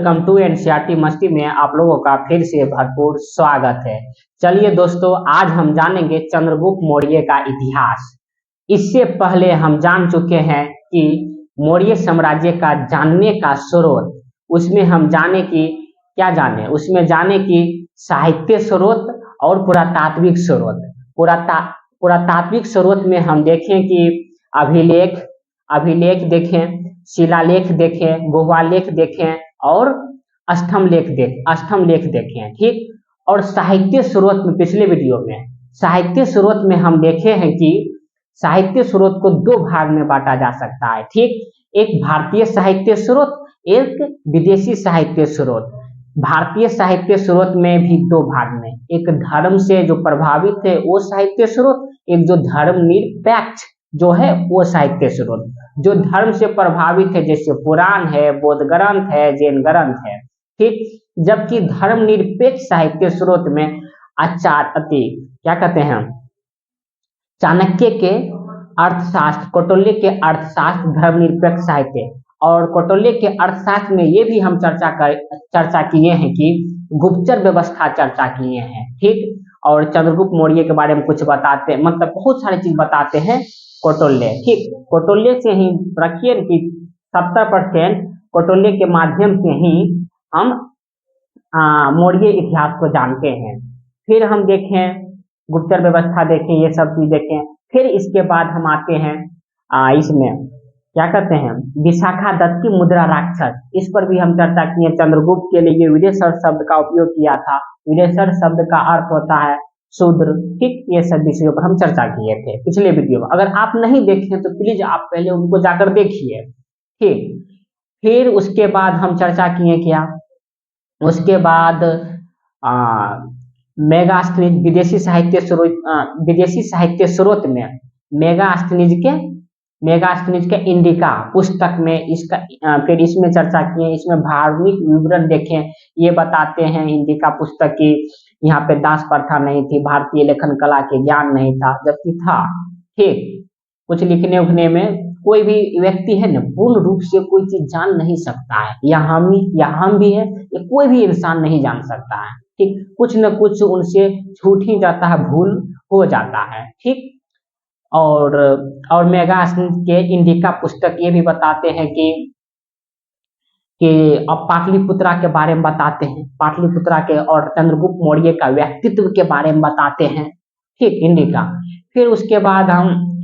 Welcome to NCERT मस्ती में आप लोगों का फिर से भरपूर स्वागत है। चलिए दोस्तों, आज हम जानेंगे चंद्रगुप्त मौर्य का इतिहास। इससे पहले हम जान चुके हैं कि मौर्य साम्राज्य का जानने का स्रोत, उसमें हम जाने की क्या जाने, उसमें जाने की साहित्य स्रोत और पुरातात्विक स्रोत। पुरातात्विक स्रोत में हम देखें कि अभिलेख अभिलेख देखें, शिलालेख देखें, गुहालेख देखें और अष्टम लेख देखें, ठीक। और साहित्य स्रोत में पिछले वीडियो में साहित्य स्रोत में हम देखे हैं कि साहित्य स्रोत को दो भाग में बांटा जा सकता है, ठीक। एक भारतीय साहित्य स्रोत, एक विदेशी साहित्य स्रोत। भारतीय साहित्य स्रोत में भी दो भाग में, एक धर्म से जो प्रभावित है वो साहित्य स्रोत, एक जो धर्म निरपेक्ष जो है वो साहित्य स्रोत। जो धर्म से प्रभावित है जैसे पुराण है, बौद्ध ग्रंथ है, जैन ग्रंथ है, ठीक। जबकि धर्म निरपेक्ष साहित्य स्रोत में क्या कहते हैं, चाणक्य के अर्थशास्त्र, कौटिल्य के अर्थशास्त्र धर्मनिरपेक्ष साहित्य। और कौटिल्य के अर्थशास्त्र में ये भी हम चर्चा किए हैं कि गुप्तचर व्यवस्था चर्चा किए हैं, ठीक। और चंद्रगुप्त मौर्य के बारे में कुछ बताते, मतलब बहुत सारी चीज बताते हैं कौटिल्य, ठीक। कौटिल्य से ही रखिए कि 70% कौटिल्य के माध्यम से ही हम मौर्य इतिहास को जानते हैं। फिर हम देखें गुप्तचर व्यवस्था देखें, ये सब चीज देखें। फिर इसके बाद हम आते हैं इसमें क्या कहते हैं, विशाखा दत्त की मुद्रा राक्षस, इस पर भी हम चर्चा किए। चंद्रगुप्त के लिए विदेशर शब्द का उपयोग किया था। विदेशर शब्द का अर्थ होता है शूद्र, ठीक। ये सब विषयों पर हम चर्चा किए थे पिछले वीडियो में। अगर आप नहीं देखें तो प्लीज आप पहले उनको जाकर देखिए, ठीक। फिर उसके बाद हम चर्चा किए क्या, उसके बाद मेगास्थनीज विदेशी साहित्य स्रोत में मेगास्थनीज के इंडिका पुस्तक में इसका फिर इसमें चर्चा किए। इसमें धार्मिक विवरण देखें, ये बताते हैं इंडिका पुस्तक की यहाँ पे दास प्रथा नहीं थी, भारतीय लेखन कला के ज्ञान नहीं था, जबकि था, ठीक। कुछ लिखने उखने में कोई भी व्यक्ति है ना, पूर्ण रूप से कोई चीज जान नहीं सकता है, या हम भी है, ये कोई भी इंसान नहीं जान सकता है, ठीक। कुछ न कुछ उनसे छूट ही जाता है, भूल हो जाता है, ठीक। और मेगास्थनीज के इंडिका पुस्तक ये भी बताते हैं कि अब पाटलिपुत्रा के बारे में बताते हैं, पाटलिपुत्रा के और चंद्रगुप्त मौर्य का व्यक्तित्व के बारे में बताते हैं, ठीक, इंडिका। फिर उसके बाद हम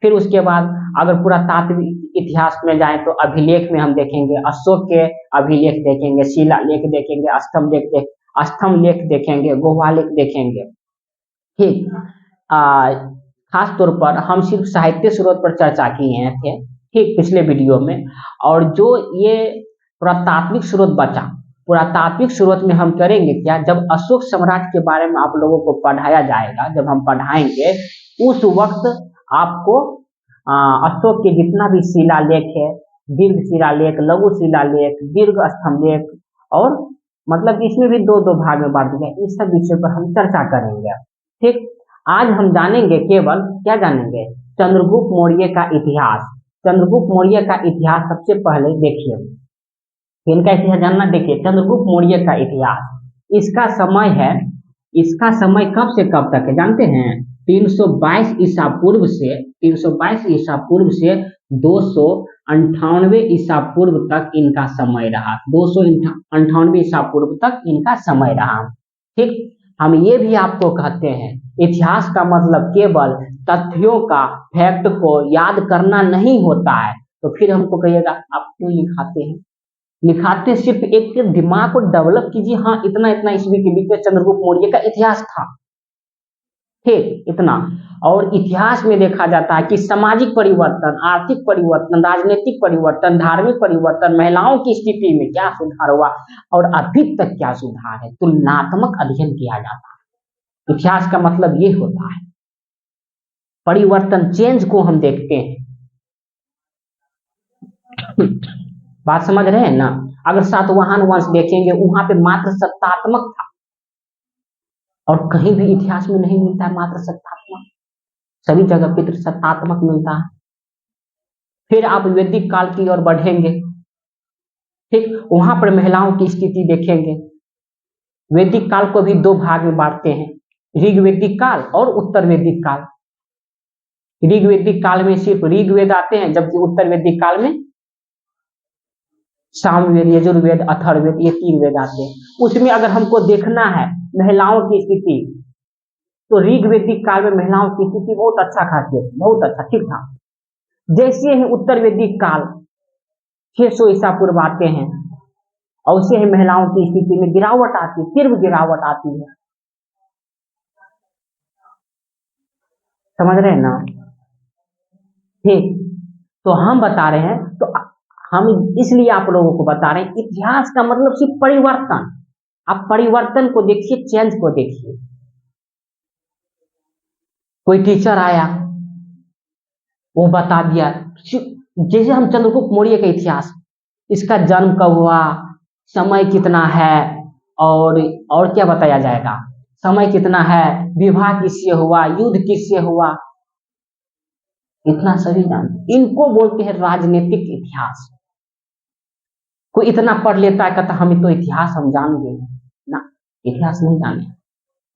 फिर उसके बाद अगर पुरातात्विक इतिहास में जाएं तो अभिलेख में हम देखेंगे, अशोक के अभिलेख देखेंगे, शिलालेख देखेंगे, अष्टम लेख देखेंगे, गुहालेख देखेंगे, ठीक। खास तौर पर हम सिर्फ साहित्य स्रोत पर चर्चा किए थे, ठीक, पिछले वीडियो में। और जो ये पुरातात्विक स्रोत बचा, पुरातात्विक स्रोत में हम करेंगे क्या, जब अशोक सम्राट के बारे में आप लोगों को पढ़ाया जाएगा, जब हम पढ़ाएंगे उस वक्त आपको अशोक के जितना भी शिलालेख है, दीर्घ शिलालेख, लघु शिलालेख, दीर्घ स्तंभलेख, और मतलब इसमें भी दो भाग में बांट दिया, इस सब विषय पर हम चर्चा करेंगे, ठीक। आज हम जानेंगे, केवल क्या जानेंगे, चंद्रगुप्त मौर्य का इतिहास। चंद्रगुप्त मौर्य का इतिहास सबसे पहले देखिए, इनका इतिहास जानना, देखिए चंद्रगुप्त मौर्य का इतिहास, इसका समय कब से कब तक है जानते हैं, 322 ईसा पूर्व से 298 ईसा पूर्व तक इनका समय रहा, 298 ईसा पूर्व तक इनका समय रहा, ठीक। हम ये भी आपको कहते हैं, इतिहास का मतलब केवल तथ्यों का, फैक्ट को याद करना नहीं होता है। तो फिर हमको कहिएगा आप क्यों लिखाते सिर्फ एक दिमाग को डेवलप कीजिए, हाँ इतना ईस्वी के बीच में चंद्रगुप्त मौर्य का इतिहास था, ठीक, इतना। और इतिहास में देखा जाता है कि सामाजिक परिवर्तन, आर्थिक परिवर्तन, राजनीतिक परिवर्तन, धार्मिक परिवर्तन, महिलाओं की स्थिति में क्या सुधार हुआ और अभी तक क्या सुधार है, तुलनात्मक अध्ययन किया जाता है। इतिहास का मतलब ये होता है, परिवर्तन, चेंज को हम देखते हैं। बात समझ रहे हैं ना। अगर सातवाहन वंश देखेंगे, वहां पे मात्र सत्तात्मक था, और कहीं भी इतिहास में नहीं मिलता है मात्र सत्तात्मक, सभी जगह पितृ सत्तात्मक मिलता है। फिर आप वैदिक काल की ओर बढ़ेंगे, ठीक, वहां पर महिलाओं की स्थिति देखेंगे। वैदिक काल को भी दो भाग में बांटते हैं, ऋग्वैदिक काल और उत्तर वैदिक काल। ऋग्वैदिक काल में सिर्फ ऋग्वेद आते हैं, जबकि उत्तर वैदिक काल में सामवेद, यजुर्वेद, अथर्ववेद, ये 3 वेद आते हैं। उसमें अगर हमको देखना है महिलाओं की स्थिति, तो ऋग्वैदिक काल में महिलाओं की स्थिति बहुत अच्छा खासी है, बहुत अच्छा, ठीक था। जैसे ही उत्तर वैदिक काल 600 ईसा पूर्व आते हैं, और उससे ही महिलाओं की स्थिति में गिरावट आती है, फिर भी गिरावट आती है। समझ रहे हैं ना? ठीक, तो हम बता रहे हैं, तो हम इसलिए आप लोगों को बता रहे हैं, इतिहास का मतलब सिर्फ परिवर्तन। आप परिवर्तन को देखिए, चेंज को देखिए। कोई टीचर आया, वो बता दिया, जैसे हम चंद्रगुप्त मौर्य का इतिहास, इसका जन्म कब हुआ, समय कितना है, और क्या बताया जाएगा, समय कितना है, विवाह किससे हुआ, युद्ध किससे हुआ, इतना सभी जानते। इनको बोलते हैं राजनीतिक इतिहास। कोई इतना पढ़ लेता है, कहता हम तो इतिहास हम जान गए ना, इतिहास नहीं जाने।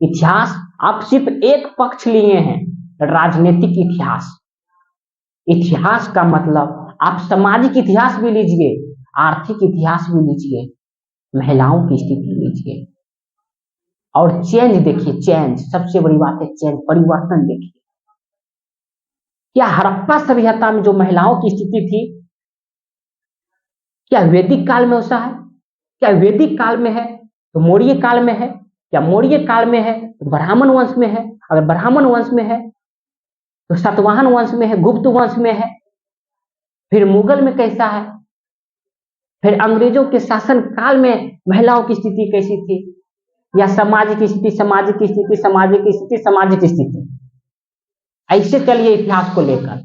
इतिहास आप सिर्फ एक पक्ष लिए हैं, राजनीतिक इतिहास। इतिहास का मतलब आप सामाजिक इतिहास भी लीजिए, आर्थिक इतिहास भी लीजिए, महिलाओं की स्थिति लीजिए, और चेंज देखिए। चेंज सबसे बड़ी बात है, चेंज, परिवर्तन देखिए। क्या हड़प्पा सभ्यता में जो महिलाओं की स्थिति थी, क्या वैदिक काल में वैसा है? क्या वैदिक काल में है तो मौर्य काल में है? क्या मौर्य काल में है तो ब्राह्मण वंश में है? अगर ब्राह्मण वंश में है तो सातवाहन वंश में है, गुप्त वंश में है, फिर मुगल में कैसा है, फिर अंग्रेजों के शासन काल में महिलाओं की स्थिति कैसी थी, या सामाजिक स्थिति, सामाजिक स्थिति, सामाजिक स्थिति, सामाजिक स्थिति। ऐसे चलिए इतिहास को लेकर,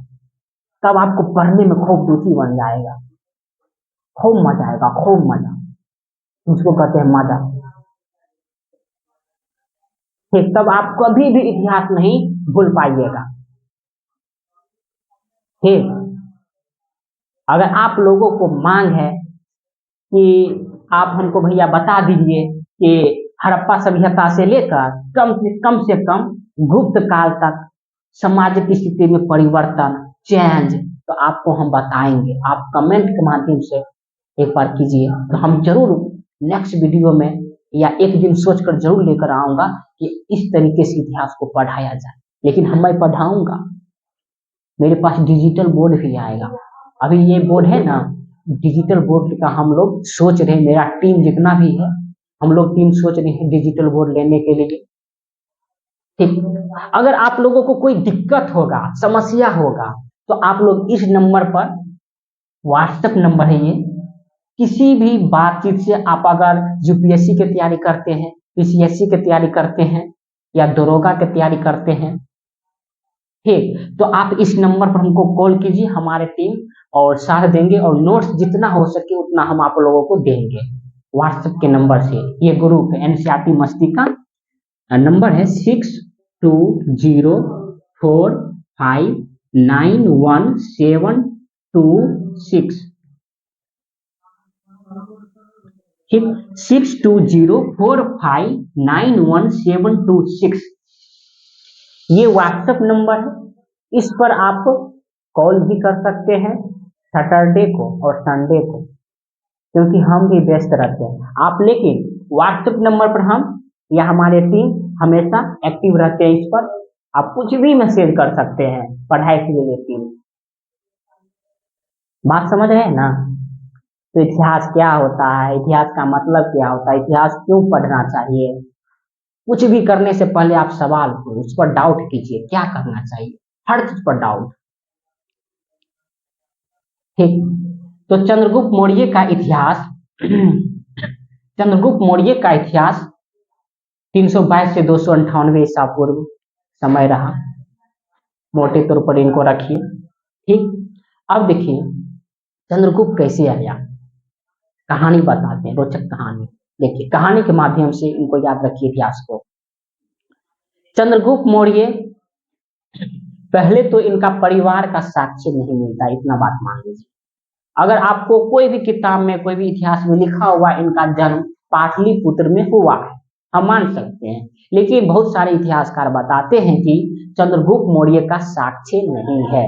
तब आपको पढ़ने में खूब रुचि बन जाएगा, खूब मजा आएगा, खूब मजा, उसको कहते हैं मजा। ठीक, तब आप कभी भी इतिहास नहीं भूल पाइएगा। ठीक, अगर आप लोगों को मांग है कि आप हमको भैया बता दीजिए कि हड़प्पा सभ्यता से लेकर कम से कम गुप्त काल तक सामाजिक स्थिति में परिवर्तन, चेंज, तो आपको हम बताएंगे। आप कमेंट के माध्यम से एक बार कीजिए, तो हम जरूर नेक्स्ट वीडियो में या एक दिन सोचकर जरूर लेकर आऊंगा कि इस तरीके से इतिहास को पढ़ाया जाए। लेकिन मैं पढ़ाऊंगा, मेरे पास डिजिटल बोर्ड भी आएगा। अभी ये बोर्ड है ना, डिजिटल बोर्ड का हम लोग सोच रहे हैं, मेरा टीम जितना भी है, हम लोग टीम सोच रहे हैं डिजिटल बोर्ड लेने के लिए। ठीक, अगर आप लोगों को कोई दिक्कत होगा, समस्या होगा, तो आप लोग इस नंबर पर, व्हाट्सएप नंबर है ये, किसी भी बातचीत से आप अगर यूपीएससी की तैयारी करते हैं, पीसीएससी की तैयारी करते हैं, या दरोगा की तैयारी करते हैं, ठीक, तो आप इस नंबर पर हमको कॉल कीजिए, हमारे टीम और साथ देंगे, और नोट्स जितना हो सके उतना हम आप लोगों को देंगे व्हाट्सएप के नंबर से। ये ग्रुप है एनसीईआरटी मस्ती का, नंबर है 6204591726। ठीक, 6204591726, ये व्हाट्सएप नंबर है। इस पर आप कॉल भी कर सकते हैं सैटरडे को और संडे को, क्योंकि हम भी व्यस्त रहते हैं आप, लेकिन व्हाट्सएप नंबर पर हम या हमारे टीम हमेशा एक्टिव रहते हैं। इस पर आप कुछ भी मैसेज कर सकते हैं पढ़ाई से रिलेटेड। बात समझ रहे हैं ना? तो इतिहास क्या होता है, इतिहास का मतलब क्या होता है, इतिहास क्यों पढ़ना चाहिए, कुछ भी करने से पहले आप सवाल करो, उस पर डाउट कीजिए, क्या करना चाहिए, हर चीज पर डाउट। ठीक, तो चंद्रगुप्त मौर्य का इतिहास चंद्रगुप्त मौर्य का इतिहास 322 से 298 ईसा पूर्व समय रहा, मोटे तौर पर इनको रखिए। ठीक, अब देखिए चंद्रगुप्त कैसे आया, कहानी बताते हैं, रोचक कहानी। देखिए कहानी के माध्यम से इनको याद रखिए इतिहास को। चंद्रगुप्त मौर्य, पहले तो इनका परिवार का साक्ष्य नहीं मिलता, इतना बात मान लीजिए। अगर आपको कोई भी किताब में कोई भी इतिहास में लिखा हुआ इनका जन्म पाटलिपुत्र में हुआ है, हम मान सकते हैं, लेकिन बहुत सारे इतिहासकार बताते हैं कि चंद्रगुप्त मौर्य का साक्ष्य नहीं है,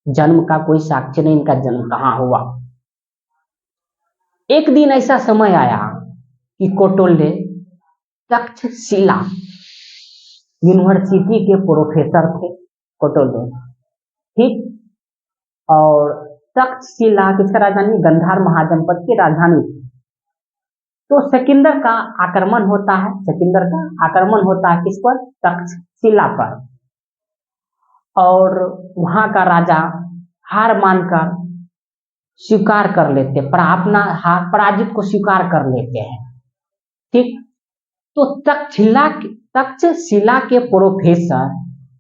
जन्म का कोई साक्ष्य नहीं, इनका जन्म कहाँ हुआ। एक दिन ऐसा समय आया कि कौटिल्य तक्षशिला यूनिवर्सिटी के प्रोफेसर थे कौटिल्य, ठीक। और तक्षशिला किसका राजधानी, गंधार महाजनपद की राजधानी थी। तो सिकंदर का आक्रमण होता है, सिकंदर का आक्रमण होता है किस पर, तक्षशिला पर, और वहां का राजा हार मानकर स्वीकार कर लेते, अपना हार पराजित को स्वीकार कर लेते हैं, ठीक। तो तक्षशिला के प्रोफेसर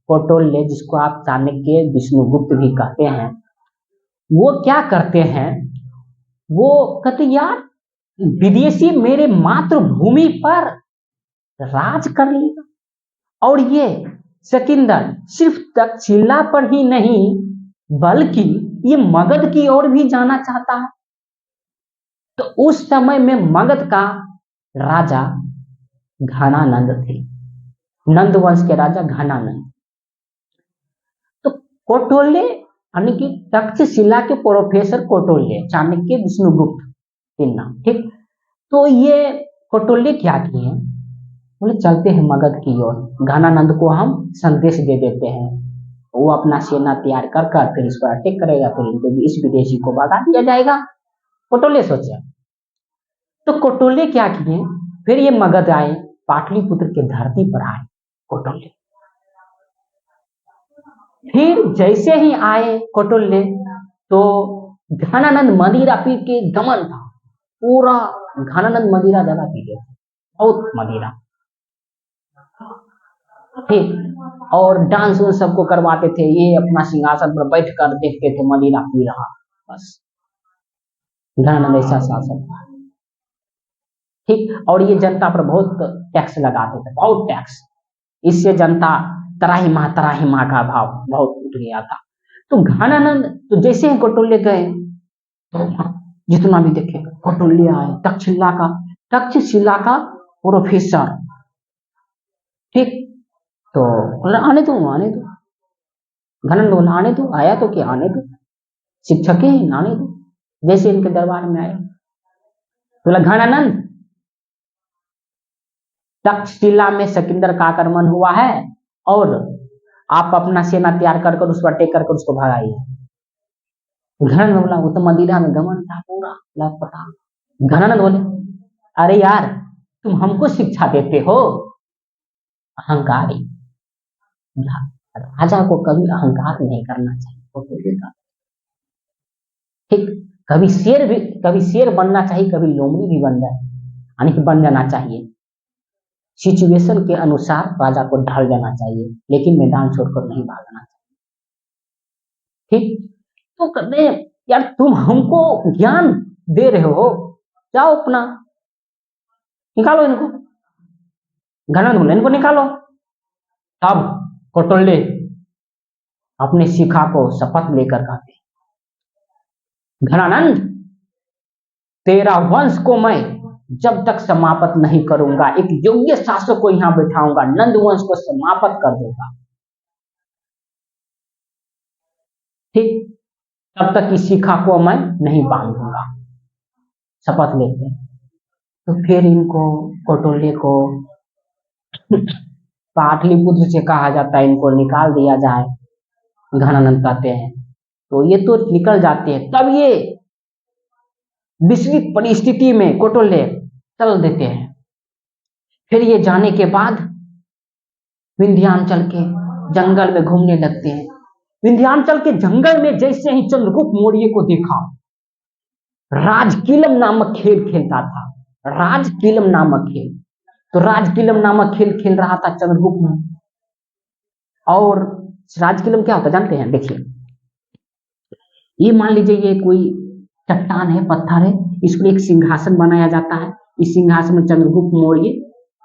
कौटिल्य, जिसको आप चाणक्य विष्णुगुप्त भी कहते हैं, वो क्या करते हैं, वो कहते यार विदेशी मेरे मातृभूमि पर राज कर लेगा, और ये सिकंदर सिर्फ तक्षशिला पर ही नहीं बल्कि ये मगध की ओर भी जाना चाहता है। तो उस समय में मगध का राजा घनानंद थे, नंद वंश के राजा घनानंद। तो कौटिल्य यानी कि तक्षशिला के प्रोफेसर कौटिल्य, चाणक्य विष्णुगुप्त तीन नाम, ठीक। तो ये कौटिल्य क्या किए, बोले चलते हैं मगध की ओर, घनानंद को हम संदेश दे देते हैं, वो अपना सेना तैयार कर फिर इस पर अटैक करेगा, फिर इनको इस विदेशी को भगा दिया जाएगा, कौटिल्य सोचे। तो कौटिल्य क्या किए, फिर ये मगध आए, पाटलिपुत्र के धरती पर आए कौटिल्य। फिर जैसे ही आए कौटिल्य, तो घनानंद मदिरा पी के दमन था, पूरा घनानंद मदिरा ज्यादा पीते थे, बहुत मदिरा, ठीक। और डांस उन सबको करवाते थे, ये अपना सिंहासन पर बैठ कर देखते थे मदिरा पी रहा, बस घनानंद ऐसा शासक, ठीक। और ये जनता पर बहुत टैक्स लगाते थे, बहुत टैक्स, इससे जनता तराही माह का भाव बहुत उठ गया था। तो घनानंद, तो जैसे ही कौटिल्य गए, तो जितना भी देखे कौटिल्य आए, तक्षशिला का प्रोफेसर, ठीक। तो आने दो घनानंद बोला आने दो, आया तो क्या, आने दो, शिक्षक ही आने दो। जैसे इनके दरबार में आए, बोला घनानंद तक्षशिला में सिकंदर का आक्रमण हुआ है, और आप अपना सेना तैयार कर उस पर अटैक कर उसको भगाइए। घनानंद बोला वो तो मदिरा में गमन था, पूरा लापता। घनानंद बोले अरे यार तुम हमको शिक्षा देते हो, अहंकारी, राजा को कभी अहंकार नहीं करना चाहिए, ठीक। कभी शेर बनना चाहिए, कभी लोमड़ी भी बन जाए, यानी कि बन जाना चाहिए, सिचुएशन के अनुसार राजा को ढल जाना चाहिए, लेकिन मैदान छोड़कर नहीं भागना चाहिए, ठीक। तो कहते यार तुम हमको ज्ञान दे रहे हो, जाओ अपना निकालो इनको, घनानंद बोले इनको निकालो। तब कौटिल्य अपने शिखा को शपथ लेकर कहते, घनानंद तेरा वंश को मैं जब तक समाप्त नहीं करूंगा, एक योग्य शासक को यहां बैठाऊंगा, नंद वंश को समाप्त कर दूंगा, ठीक। तब तक इस शिखा को मैं नहीं बांधूंगा, शपथ लेते। तो फिर इनको कौटिल्य को पाटलिपुत्र से कहा जाता है, इनको निकाल दिया जाए, घनानंद कहते हैं। तो ये तो निकल जाते हैं, तब ये विचलित परिस्थिति में कौटिल्य चल देते हैं। फिर ये जाने के बाद विंध्याचल के जंगल में घूमने लगते हैं। विंध्याचल के जंगल में जैसे ही चंद्रगुप्त मौर्य को देखा, राजकीलम नामक खेल खेलता था, राजकीलम नामक खेल। तो राजकीलम नामक खेल खेल रहा था चंद्रगुप्त में। और राजकीलम क्या होता जानते हैं, देखिए ये मान लीजिए ये कोई चट्टान है, पत्थर है, इस पर एक सिंहासन बनाया जाता है, इस सिंहासन में चंद्रगुप्त मौर्य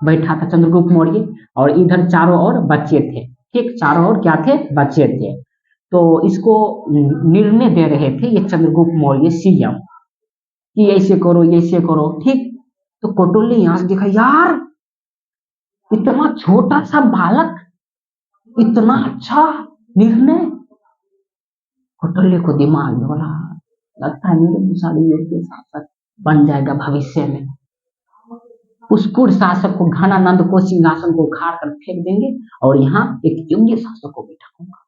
बैठा था, चंद्रगुप्त मौर्य, और इधर चारों ओर बच्चे थे, ठीक, चारों ओर क्या थे, बच्चे थे। तो इसको निर्णय दे रहे थे ये चंद्रगुप्त मौर्य सीएम कि ऐसे करो ऐसे करो, ठीक। तो कौटिल्य यहां से देखा, यार इतना छोटा सा बालक, इतना अच्छा निर्णय। कौटिल्य को दिमाग में बोला, लगता है मेरे मुसारी युग के शासक बन जाएगा भविष्य में। उस कुर शासक को, घनानंद को, सिंहासन को उखाड़ कर फेंक देंगे और यहाँ एक योग्य शासक को बिठाऊंगा।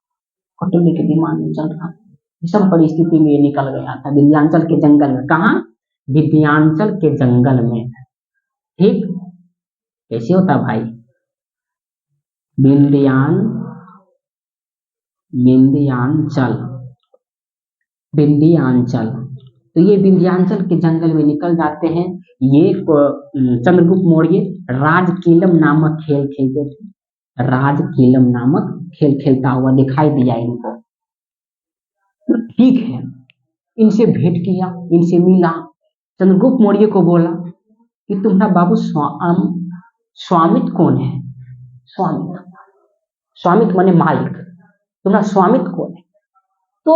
कौटिल्य के दिमाग में चल रहा था। विषम परिस्थिति में ये निकल गया था विंध्याचल के जंगल में। कहा? विंध्याचल के जंगल में, ठीक। कैसे होता भाई? विंध्याचल। तो ये विंध्याचल के जंगल में निकल जाते हैं। ये चंद्रगुप्त मौर्य राजकीलम नामक खेल खेलते थे। राजकीलम नामक खेल खेलता हुआ दिखाई दिया इनको। ठीक है, इनसे भेंट किया, इनसे मिला। चंद्रगुप्त मौर्य को बोला कि तुम्हारा बाबू स्वामित्व कौन है? स्वामित्व माने मालिक। तुम्हारा स्वामित्व कौन है? तो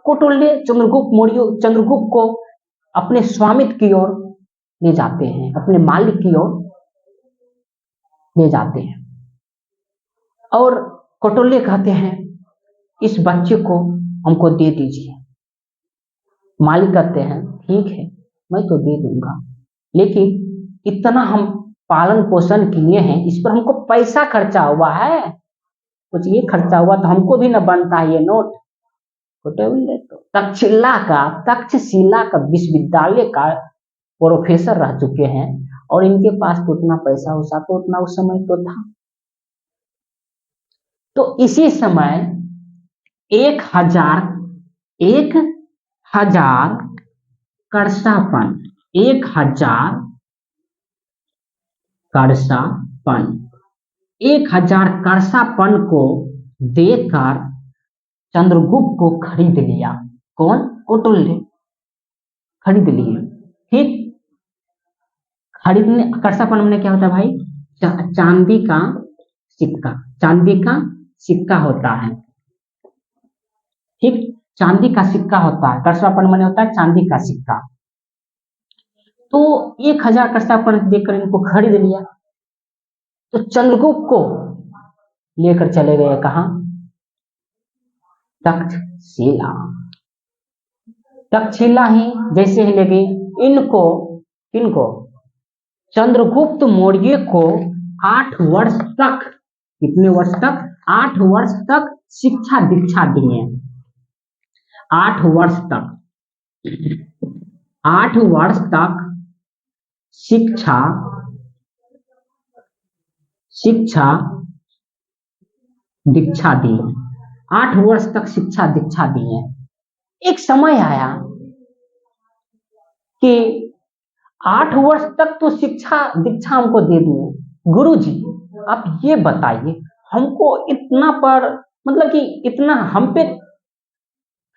कौटिल्य चंद्रगुप्त को अपने स्वामित्व की ओर ले जाते हैं, अपने मालिक की ओर ले जाते हैं। और कौटिल्य कहते हैं इस बच्चे को हमको दे दीजिए। मालिक कहते हैं ठीक है, मैं तो दे दूंगा, लेकिन इतना हम पालन पोषण किए हैं, इस पर हमको पैसा खर्चा हुआ है, कुछ ये खर्चा हुआ तो हमको भी न बनता है ये नोट। तो तक्षशिला का विश्वविद्यालय का प्रोफेसर रह चुके हैं और इनके पास तो उतना पैसा वैसा तो उतना उस समय तो था। तो इसी समय 1000 करसापन, 1000 करसापन को देकर चंद्रगुप्त को खरीद लिया। कौन? कौटिल्य खरीद लिए, ठीक। खरीदने, करसापन में क्या होता है भाई? चांदी का सिक्का होता है, ठीक। चांदी का सिक्का होता है, करसापन माने होता है चांदी का सिक्का। तो 1000 करसापन देकर इनको खरीद लिया। तो चंद्रगुप्त को लेकर चले गए कहां? तक्षशिला ही जैसे ही ले गए इनको चंद्रगुप्त मौर्य को 8 वर्ष तक, कितने वर्ष तक? 8 वर्ष तक शिक्षा दीक्षा दिए। 8 वर्ष तक शिक्षा दीक्षा दी। 8 वर्ष तक शिक्षा दीक्षा दिए। एक समय आया कि 8 वर्ष तक तो शिक्षा दीक्षा हमको दे दिए, गुरुजी आप ये बताइए हमको इतना पर, मतलब कि इतना हम पे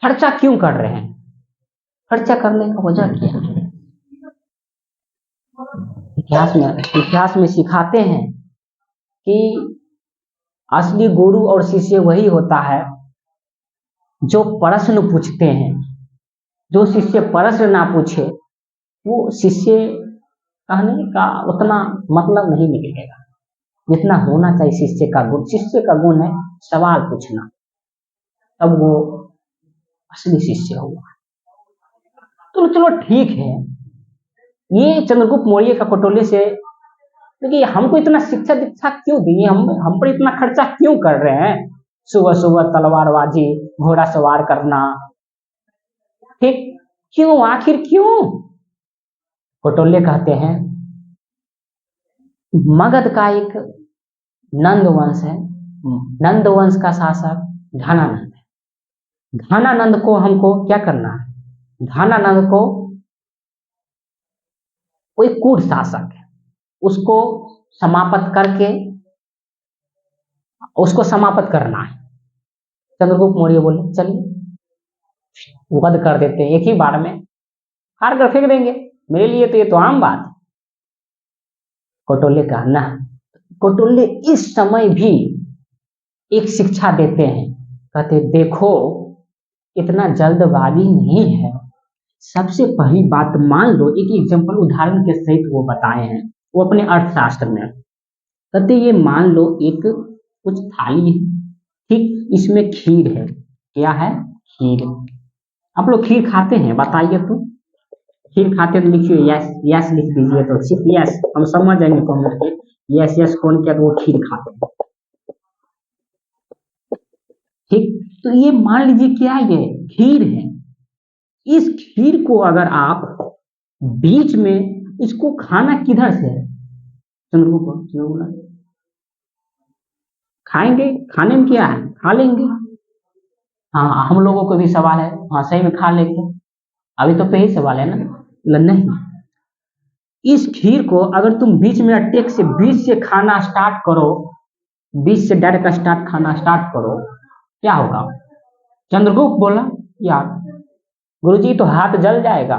खर्चा क्यों कर रहे हैं? खर्चा करने का वजह क्या है? इतिहास में सिखाते हैं कि असली गुरु और शिष्य वही होता है जो प्रश्न पूछते हैं। जो शिष्य प्रश्न ना पूछे वो शिष्य कहने का उतना मतलब नहीं मिलेगा जितना होना चाहिए शिष्य का गुण। शिष्य का गुण है सवाल पूछना, तब वो असली शिष्य हुआ। तो चलो ठीक है, ये चंद्रगुप्त मौर्य का कौटिल्य से, क्योंकि हमको इतना शिक्षा दीक्षा क्यों दिए, हम पर इतना खर्चा क्यों कर रहे हैं? सुबह सुबह तलवारबाजी, घोड़ा सवार करना, ठीक, क्यों? आखिर क्यों? कौटिल्य कहते हैं मगध का एक नंद वंश है, नंद वंश का शासक घनानंद है। घनानंद को हमको क्या करना है? घनानंद को कोई कूट शासक है, उसको समाप्त करना है। चंद्रगुप्त मौर्य बोले चलिए वध कर देते हैं, एक ही बार में हार कर फेंक देंगे, मेरे लिए तो ये तो आम बात। कौटिल्य का ना, कौटिल्य इस समय भी एक शिक्षा देते हैं कहते देखो इतना जल्दबाजी नहीं है। सबसे पहली बात मान लो, एक एग्जांपल उदाहरण के सहित वो बताए हैं, वो अपने अर्थशास्त्र में कहते ये मान लो एक कुछ थाली है, ठीक, इसमें खीर है। क्या है? खीर। आप लोग खीर खाते हैं? बताइए तो। खीर खाते हैं तो लिखिए यस, यस लिख दीजिए तो सिर्फ यस, हम समझ जाएंगे कौन करके। यस यस कौन किया तो वो खीर खाते हैं, ठीक। तो ये मान लीजिए क्या है, ये खीर है। इस खीर को अगर आप बीच में, इसको खाना किधर से है? चंद्रगुप्त खाएंगे, खाने में क्या है, खा लेंगे। हाँ, हम लोगों को भी सवाल है, हाँ सही में खा लेंगे। अभी तो पे ही सवाल है ना, नहीं। इस खीर को अगर तुम बीच में अटैक से, बीच से खाना स्टार्ट करो, बीच से डायरेक्ट स्टार्ट खाना स्टार्ट करो, क्या होगा? चंद्रगुप्त बोला यार गुरुजी तो हाथ जल जाएगा,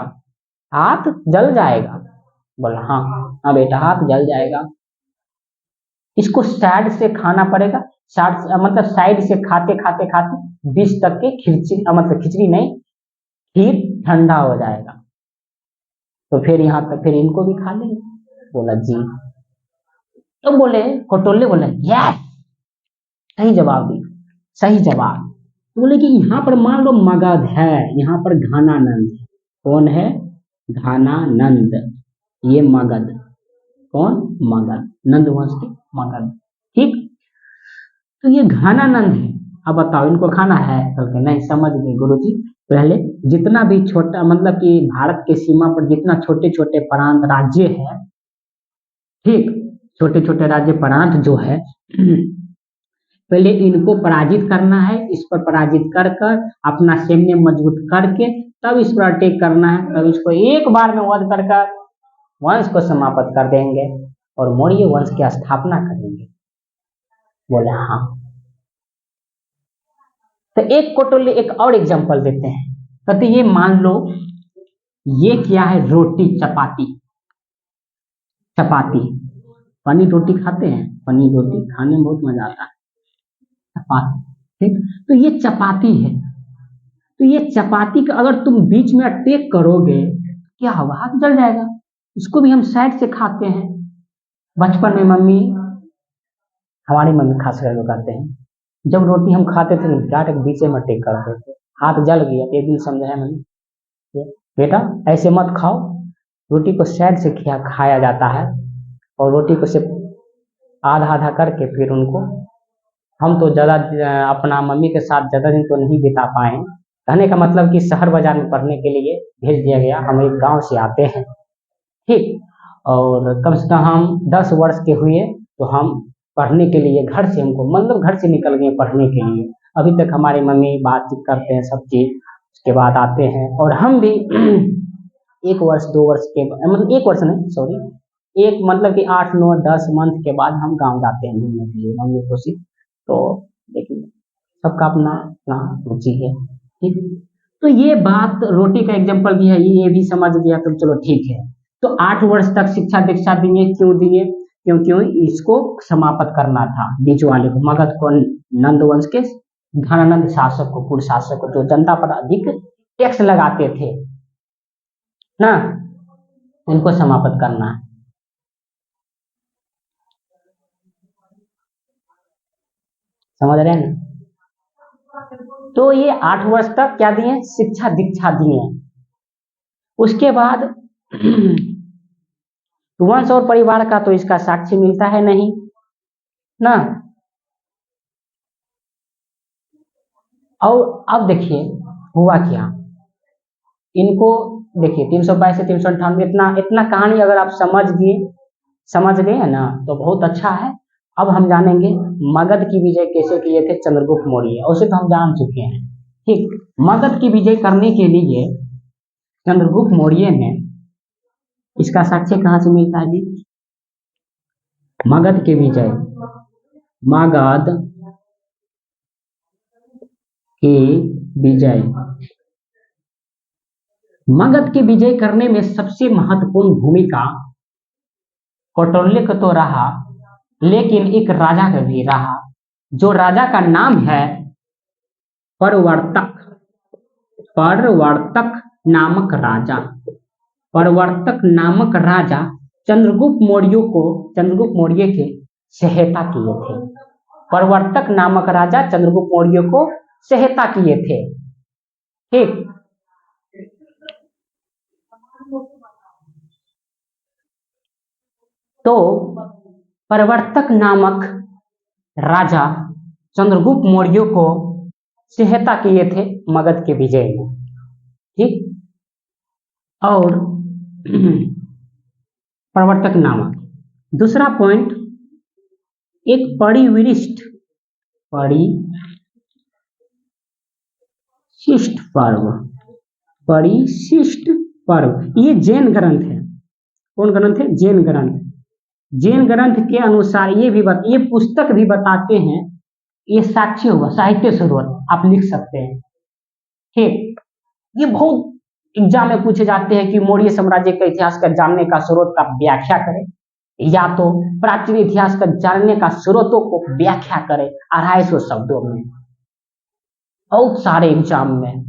हाथ जल जाएगा। बोला हाँ हाँ बेटा हाथ जल जाएगा। इसको साइड से खाना पड़ेगा, साइड मतलब साइड से खाते खाते खाते बीच तक के खिचड़ी, मतलब खिचड़ी नहीं, खीर ठंडा हो जाएगा, तो फिर यहाँ तक फिर इनको भी खा लेंगे। बोला जी। तो बोले कटोले बोले यस, सही जवाब दी, सही जवाब। तो बोले कि यहाँ पर मान लो मगध है, यहाँ पर घनानंद है। कौन है? घनानंद। ये मगध, कौन? मगध, नंद वंश के मगध, ठीक। तो ये घनानंद है। अब बताओ इनको खाना है? तो नहीं, समझ गए गुरुजी। पहले जितना भी छोटा, मतलब कि भारत के सीमा पर जितना छोटे छोटे प्रांत राज्य है, ठीक, छोटे छोटे राज्य प्रांत जो है, पहले इनको पराजित करना है। इस पर पराजित कर कर अपना सैन्य मजबूत करके तब इस पर अटैक करना है, तब इसको एक बार में वध कर कर वंश को समाप्त कर देंगे और मौर्य वंश की स्थापना करेंगे। बोले हाँ। तो एक कोटोले एक और एग्जांपल देते हैं, कहते ये मान लो ये क्या है? रोटी, चपाती। चपाती, पनीर रोटी खाते हैं, पनीर रोटी खाने में बहुत मजा आता है, चपाती, ठीक। तो ये चपाती है। तो ये चपाती का अगर तुम बीच में अटैक करोगे क्या होगा? हाथ जल जाएगा। इसको भी हम साइड से खाते हैं। बचपन में मम्मी, हमारी मम्मी खास कर लोग कहते हैं, जब रोटी हम खाते थे डायरेक्ट बीच में अटैक करते थे, हाथ जल गया। एक दिन समझाया मम्मी बेटा ऐसे मत खाओ, रोटी को साइड से खाया जाता है, और रोटी को सिर्फ आधा आधा करके फिर उनको, हम तो ज़्यादा अपना मम्मी के साथ ज़्यादा दिन तो नहीं बिता पाए। कहने का मतलब कि शहर बाजार में पढ़ने के लिए भेज दिया गया। हम एक गांव से आते हैं, ठीक, और कम से कम हम 10 वर्ष के हुए तो हम पढ़ने के लिए घर से, हमको मतलब घर से निकल गए पढ़ने के लिए। अभी तक हमारी मम्मी बातचीत करते हैं सब चीज़, उसके बाद आते हैं और हम भी 1 वर्ष 2 वर्ष के, मतलब 1 वर्ष नहीं सॉरी, एक मतलब कि 8 9 10 मंथ के बाद हम गांव जाते हैं घूमने के लिए, मम्मी को सी। तो देखिए सबका अपना अपना रुचि है, ठीक। तो ये बात रोटी का एग्जांपल दिया है, ये भी समझ गया तो चलो ठीक है। तो 8 वर्ष तक शिक्षा दीक्षा दिए, क्यों दिए? क्योंकि इसको समाप्त करना था, बीच वाले को, मगध को, नंद वंश के घनानंद शासक को, पूर्व शासक को, जो जनता पर अधिक टैक्स लगाते थे ना, उनको समाप्त करना है। समझ रहे हैं ना? तो ये 8 वर्ष तक क्या दिए? शिक्षा दीक्षा दिए। उसके बाद वंश और परिवार का तो इसका साक्ष्य मिलता है नहीं ना। और अब देखिए हुआ क्या, इनको देखिए 322 से 398, इतना इतना कहानी अगर आप समझ गए है ना तो बहुत अच्छा है। अब हम जानेंगे मगध की विजय कैसे किए थे चंद्रगुप्त मौर्य, उसे तो हम जान चुके हैं, ठीक। मगध की विजय करने के लिए चंद्रगुप्त मौर्य ने, इसका साक्ष्य कहाँ से मिलता है जी? मगध की विजय, मगध की विजय, मगध की विजय करने में सबसे महत्वपूर्ण भूमिका कौटल्य का तो रहा, लेकिन एक राजा का भी रहा, जो राजा का नाम है परवर्तक, परवर्तक नामक राजा, परवर्तक नामक राजा चंद्रगुप्त मौर्य के सहायता किए थे। परवर्तक नामक राजा चंद्रगुप्त मौर्य को सहायता किए थे। ठीक, तो परवर्तक नामक राजा चंद्रगुप्त मौर्य को सहायता किए थे मगध के विजय में। ठीक, और प्रवर्तक नामक दूसरा पॉइंट, एक परिशिष्ट पर्व, परिशिष्ट पर्व, ये जैन ग्रंथ है। कौन ग्रंथ है? जैन ग्रंथ। जैन ग्रंथ के अनुसार ये पुस्तक भी बताते हैं, ये साक्ष्य हुआ, साहित्य स्रोत आप लिख सकते हैं। ठीक, ये बहुत एग्जाम में पूछे जाते हैं कि मौर्य साम्राज्य का इतिहास का जानने का स्रोत का व्याख्या करें, या तो प्राचीन इतिहास का जानने का स्रोतों को व्याख्या करें 250 शब्दों में। बहुत सारे एग्जाम में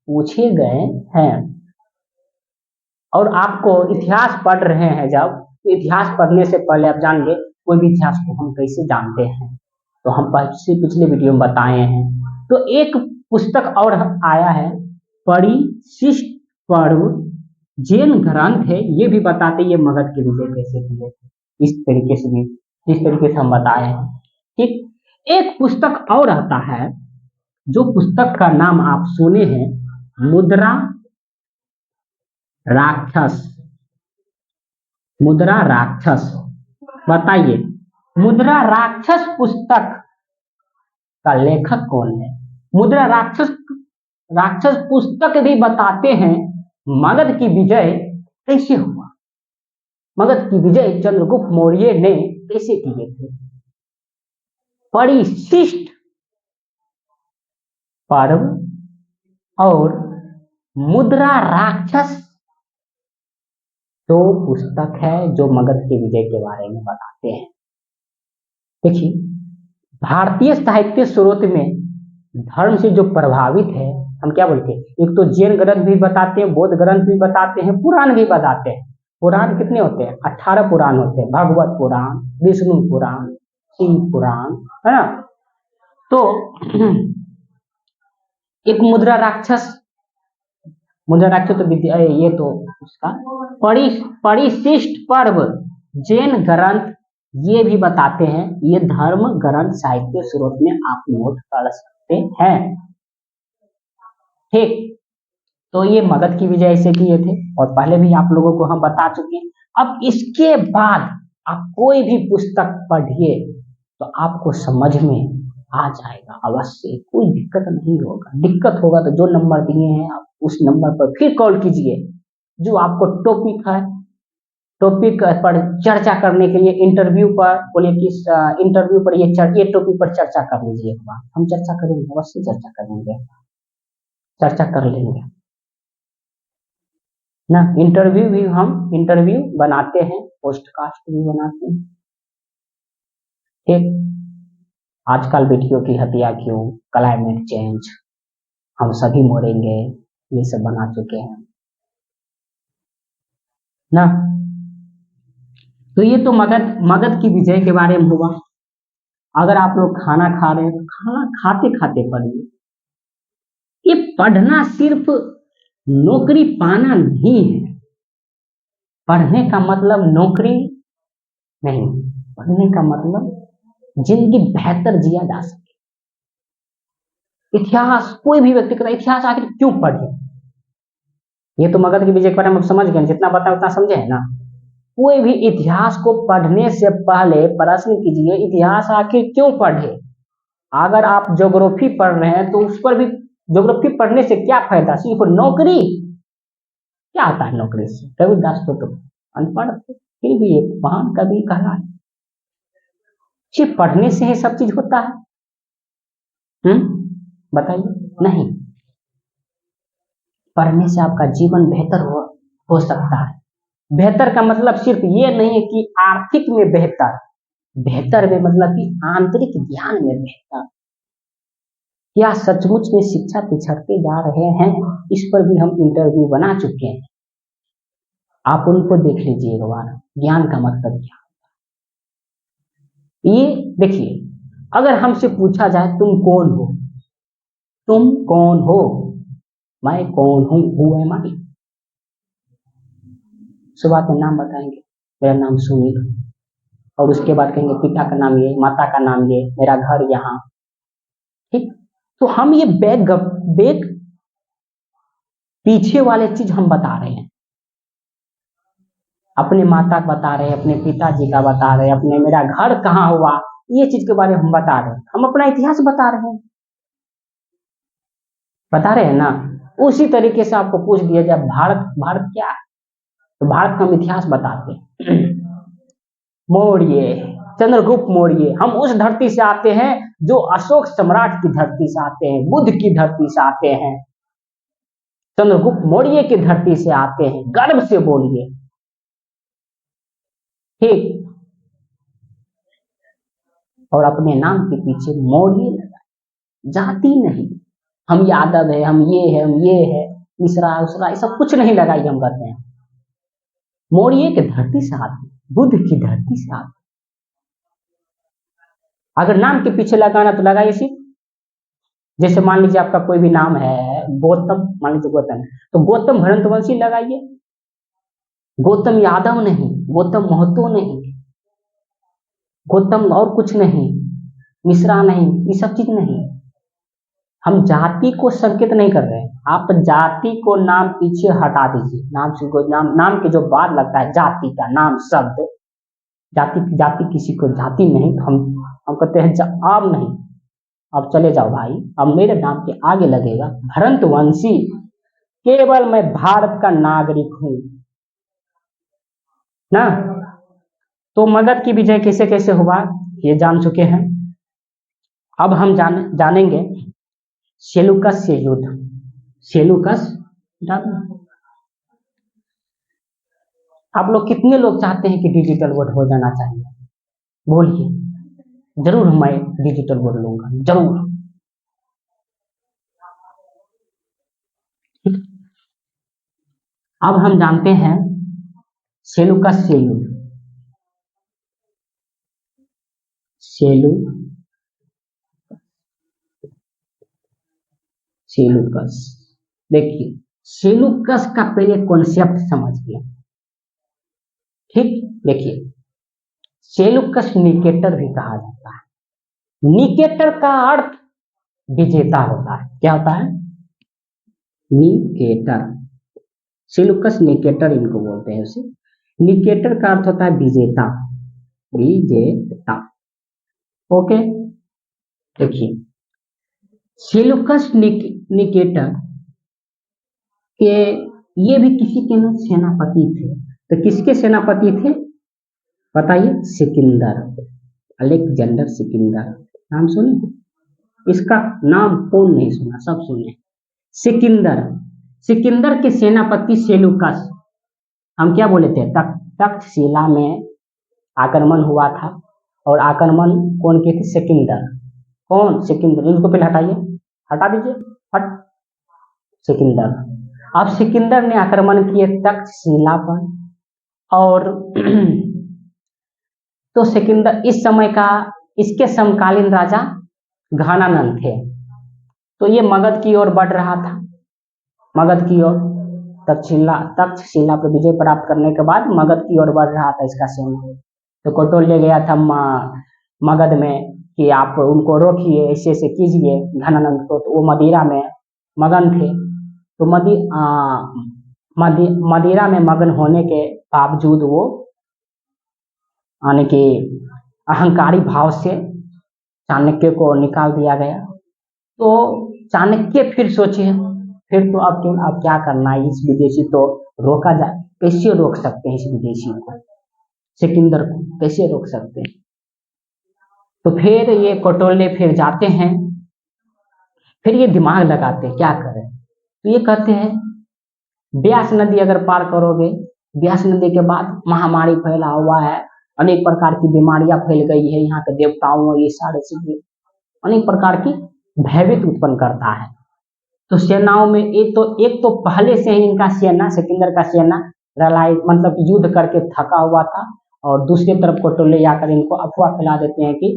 पूछे गए हैं। और आपको इतिहास पढ़ रहे हैं जब, तो इतिहास पढ़ने से पहले आप जानिए कोई भी इतिहास को हम कैसे जानते हैं, तो हम पिछले वीडियो में बताए हैं। तो एक पुस्तक और आया है, परिशिष्ट पर्व, जैन ग्रंथ है, ये भी बताते ये मगध के विजय कैसे किए, इस तरीके से हम बताए हैं। ठीक, एक पुस्तक और आता है, जो पुस्तक का नाम आप सुने हैं, मुद्रा राक्षस। मुद्रा राक्षस, बताइए मुद्रा राक्षस पुस्तक का लेखक कौन है? मुद्रा राक्षस पुस्तक भी बताते हैं मगध की विजय कैसे हुआ, मगध की विजय चंद्रगुप्त मौर्य ने कैसे किए थे। परिशिष्ट पर्व और मुद्रा राक्षस दो पुस्तक है जो मगध के विजय के बारे में बताते हैं। देखिए, भारतीय साहित्य स्रोत में धर्म से जो प्रभावित है, हम क्या बोलते हैं, एक तो जैन ग्रंथ भी बताते हैं, बौद्ध ग्रंथ भी बताते हैं, पुराण भी बताते हैं। पुराण कितने होते हैं? 18 पुराण होते हैं, भागवत पुराण, विष्णु पुराण, शिव पुराण, है ना। तो एक मुद्रा राक्षस तो विद्या, ये तो उसका परिशिष्ट पर्व, जैन ग्रंथ, ये भी बताते हैं। ये धर्म ग्रंथ साहित्य स्रोत में आप नोट कर सकते हैं। ठीक, तो ये मगध की विजय से किए थे, और पहले भी आप लोगों को हम बता चुके हैं। अब इसके बाद आप कोई भी पुस्तक पढ़िए तो आपको समझ में आ जाएगा अवश्य, कोई दिक्कत नहीं होगा। दिक्कत होगा तो जो नंबर दिए हैं आप उस नंबर पर फिर कॉल कीजिए। जो आपको टॉपिक है, टॉपिक पर चर्चा करने के लिए इंटरव्यू पर बोले कि इंटरव्यू पर ये टॉपिक पर चर्चा कर लीजिए, एक बार हम चर्चा करेंगे, अवश्य चर्चा करेंगे, चर्चा कर लेंगे ना। इंटरव्यू बनाते हैं, पोस्टकास्ट भी बनाते हैं। ठीक, आजकल बेटियों की हत्या क्यों, क्लाइमेट चेंज, हम सभी मरेंगे, ये सब बना चुके हैं ना। तो ये तो मगध की विजय के बारे में हुआ। अगर आप लोग खाना खा रहे हैं तो खाना खाते खाते पढ़िए। ये पढ़ना सिर्फ नौकरी पाना नहीं है, पढ़ने का मतलब नौकरी नहीं, पढ़ने का मतलब जिंदगी बेहतर जिया जा सके। इतिहास, कोई भी व्यक्ति कहता है इतिहास आखिर क्यों पढ़े, ये तो मगध की विजय के बारे में हम समझ गए, जितना बताया उतना समझे है ना। कोई भी इतिहास को पढ़ने से पहले प्रश्न कीजिए इतिहास आखिर क्यों पढ़े। अगर आप ज्योग्राफी पढ़ रहे हैं तो उस पर भी, ज्योग्राफी पढ़ने से क्या फायदा, सिर्फ नौकरी, क्या आता है नौकरी से? रविदास तो अनपढ़ थे, फिर भी एक महान कवि कहलाए। सिर्फ पढ़ने से ही सब चीज होता है? बताइए, नहीं। पढ़ने से आपका जीवन बेहतर हो सकता है। बेहतर का मतलब सिर्फ ये नहीं है कि आर्थिक में बेहतर, बेहतर में मतलब कि आंतरिक ज्ञान में बेहतर। क्या सचमुच में शिक्षा पिछड़ते जा रहे हैं? इस पर भी हम इंटरव्यू बना चुके हैं, आप उनको देख लीजिए एक बार। ज्ञान का मतलब क्या? ये देखिए, अगर हमसे पूछा जाए तुम कौन हो, तुम कौन हो, मैं कौन हूं, हु एम आई, सुबह का नाम बताएंगे, मेरा नाम सुनील, और उसके बाद कहेंगे पिता का नाम ये, माता का नाम ये, मेरा घर यहाँ। ठीक, तो हम ये बैग पीछे वाले चीज हम बता रहे हैं, अपने माता का बता रहे हैं, अपने पिताजी का बता रहे हैं, अपने मेरा घर कहाँ हुआ, ये चीज के बारे में हम बता रहे हैं, हम अपना इतिहास बता रहे हैं ना। उसी तरीके से आपको पूछ दिया जाए भारत क्या है, तो भारत का हम इतिहास बताते हैं। मौर्य, चंद्रगुप्त मौर्य, हम उस धरती से आते हैं जो अशोक सम्राट की धरती से आते हैं, बुद्ध की धरती से आते हैं, चंद्रगुप्त मौर्य की धरती से आते हैं, गर्व से बोलिए। ठीक, और अपने नाम के पीछे मौर्य लगाए, जाति नहीं, हम यादव है, हम ये है, हम ये है, मिश्रा उसरा, सब कुछ नहीं लगाई, हम कहते हैं मौर्य की धरती से आते, बुद्ध की धरती से आते। अगर नाम के पीछे लगाना तो लगाइए सिर्फ, जैसे मान लीजिए आपका कोई भी नाम है गौतम, मान लीजिए गौतम, तो गौतम भरतवंशी लगाइए, गौतम यादव नहीं, गौतम महतो नहीं, गौतम और कुछ नहीं, मिश्रा नहीं, ये सब चीज नहीं। हम जाति को संकेत नहीं कर रहे हैं, आप जाति को नाम पीछे हटा दीजिए, नाम से नाम के जो बाद लगता है जाति का नाम शब्द, जाति किसी को जाति नहीं, हम कहते हैं अब नहीं, अब चले जाओ भाई, अब मेरे नाम के आगे लगेगा भरतवंशी, केवल मैं भारत का नागरिक हूं ना। तो मगध की विजय कैसे कैसे हुआ ये जान चुके हैं। अब हम जानेंगे सेलुकस से युद्ध। सेलुकस, आप लोग कितने लोग चाहते हैं कि डिजिटल बोर्ड हो जाना चाहिए? बोलिए, जरूर मैं डिजिटल बोर्ड लूंगा, जरूर। अब हम जानते हैं सेलुकस से युद्ध। सेलुकस, देखिए सेलुकस का पहले कॉन्सेप्ट समझिए। ठीक, देखिए सेलुकस निकेटर भी कहा जाता है। निकेटर का अर्थ विजेता होता है, क्या होता है? निकेटर, सेलुकस निकेटर इनको बोलते हैं। उसे निकेटर का अर्थ होता है विजेता, विजेता। ओके, देखिए सेलुकस निकेटर के ये भी किसी के सेनापति थे, तो किसके सेनापति थे बताइए? सिकंदर, अलेक्जेंडर सिकंदर, नाम सुने? इसका नाम कौन नहीं सुना, सब सुने। सिकंदर, सिकंदर के सेनापति सेलुकस, हम क्या बोले थे, तक्षशिला में आक्रमण हुआ था, और आक्रमण कौन किए थे? सिकंदर। कौन? सिकंदर, इनको पहले हटाइए, हटा दीजिए, हट, सिकंदर। अब सिकंदर ने आक्रमण किए तक्षशिला पर, और तो सिकंदर इस समय का, इसके समकालीन राजा घनानंद थे, तो ये मगध की ओर बढ़ रहा था, मगध की ओर, तक्षशिला पर विजय प्राप्त करने के बाद मगध की ओर बढ़ रहा था इसका सेना। तो कौटल्य गया था मगध में कि आप उनको रोकिए, ऐसे ऐसे कीजिए घनानंद को, तो वो मदिरा में मगन थे। तो मदिरा में मगन होने के बावजूद वो यानी कि अहंकारी भाव से चाणक्य को निकाल दिया गया। तो चाणक्य फिर सोचे, फिर तो अब क्या करना है, इस विदेशी तो रोका जाए, कैसे रोक सकते हैं इस विदेशी को, सिकंदर को कैसे रोक सकते हैं? तो फिर ये कौटल्य फिर जाते हैं, फिर ये दिमाग लगाते हैं क्या करें, तो ये कहते हैं ब्यास नदी अगर पार करोगे, ब्यास नदी के बाद महामारी फैला हुआ है, अनेक प्रकार की बीमारियां फैल गई है, यहाँ के देवताओं, ये सारे चीजें, अनेक प्रकार की भयभीत उत्पन्न करता है। तो सेनाओं में एक तो पहले से ही इनका सेना, सिकंदर का सेना लड़ाई मतलब युद्ध करके थका हुआ था, और दूसरी तरफ कोटोले जाकर इनको अफवाह फैला देते हैं कि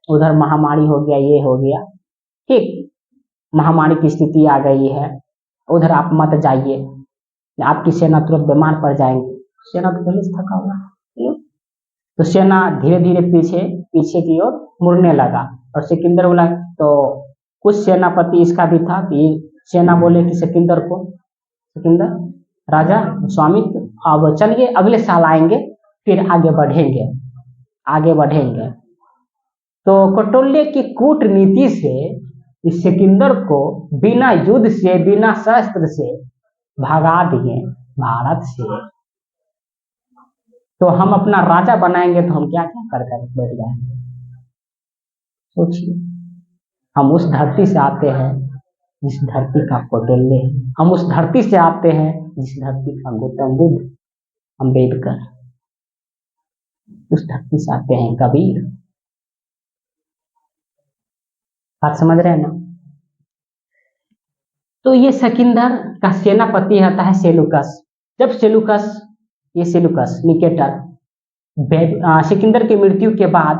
उधर महामारी हो गया, ये हो गया, ठीक, महामारी की स्थिति आ गई है, उधर आप मत जाइए, आपकी सेना तुरंत बीमार पड़ जाएंगी। सेना तो पहले से थका हुआ है, तो सेना धीरे धीरे पीछे पीछे की ओर मुड़ने लगा। और सिकंदर बोला, तो कुछ सेनापति इसका भी था कि सेना बोले कि सिकंदर राजा स्वामित्व, अब चलिए अगले साल आएंगे, फिर आगे बढ़ेंगे। तो कटोले की कूटनीति से इस सिकंदर को बिना युद्ध से, बिना शस्त्र से भगा दिए भारत से। तो हम अपना राजा बनाएंगे तो हम क्या क्या कर बैठ जाएंगे। सोचिए, हम उस धरती से आते हैं जिस धरती का कटोले है, हम उस धरती से आते हैं जिस धरती का गौतम बुद्ध, अम्बेडकर, उस धरती से आते हैं कबीर। बात समझ रहे हैं ना। तो ये सिकंदर का सेनापति आता है सेलुकस। जब सेलुकस निकेटर सिकंदर की मृत्यु के बाद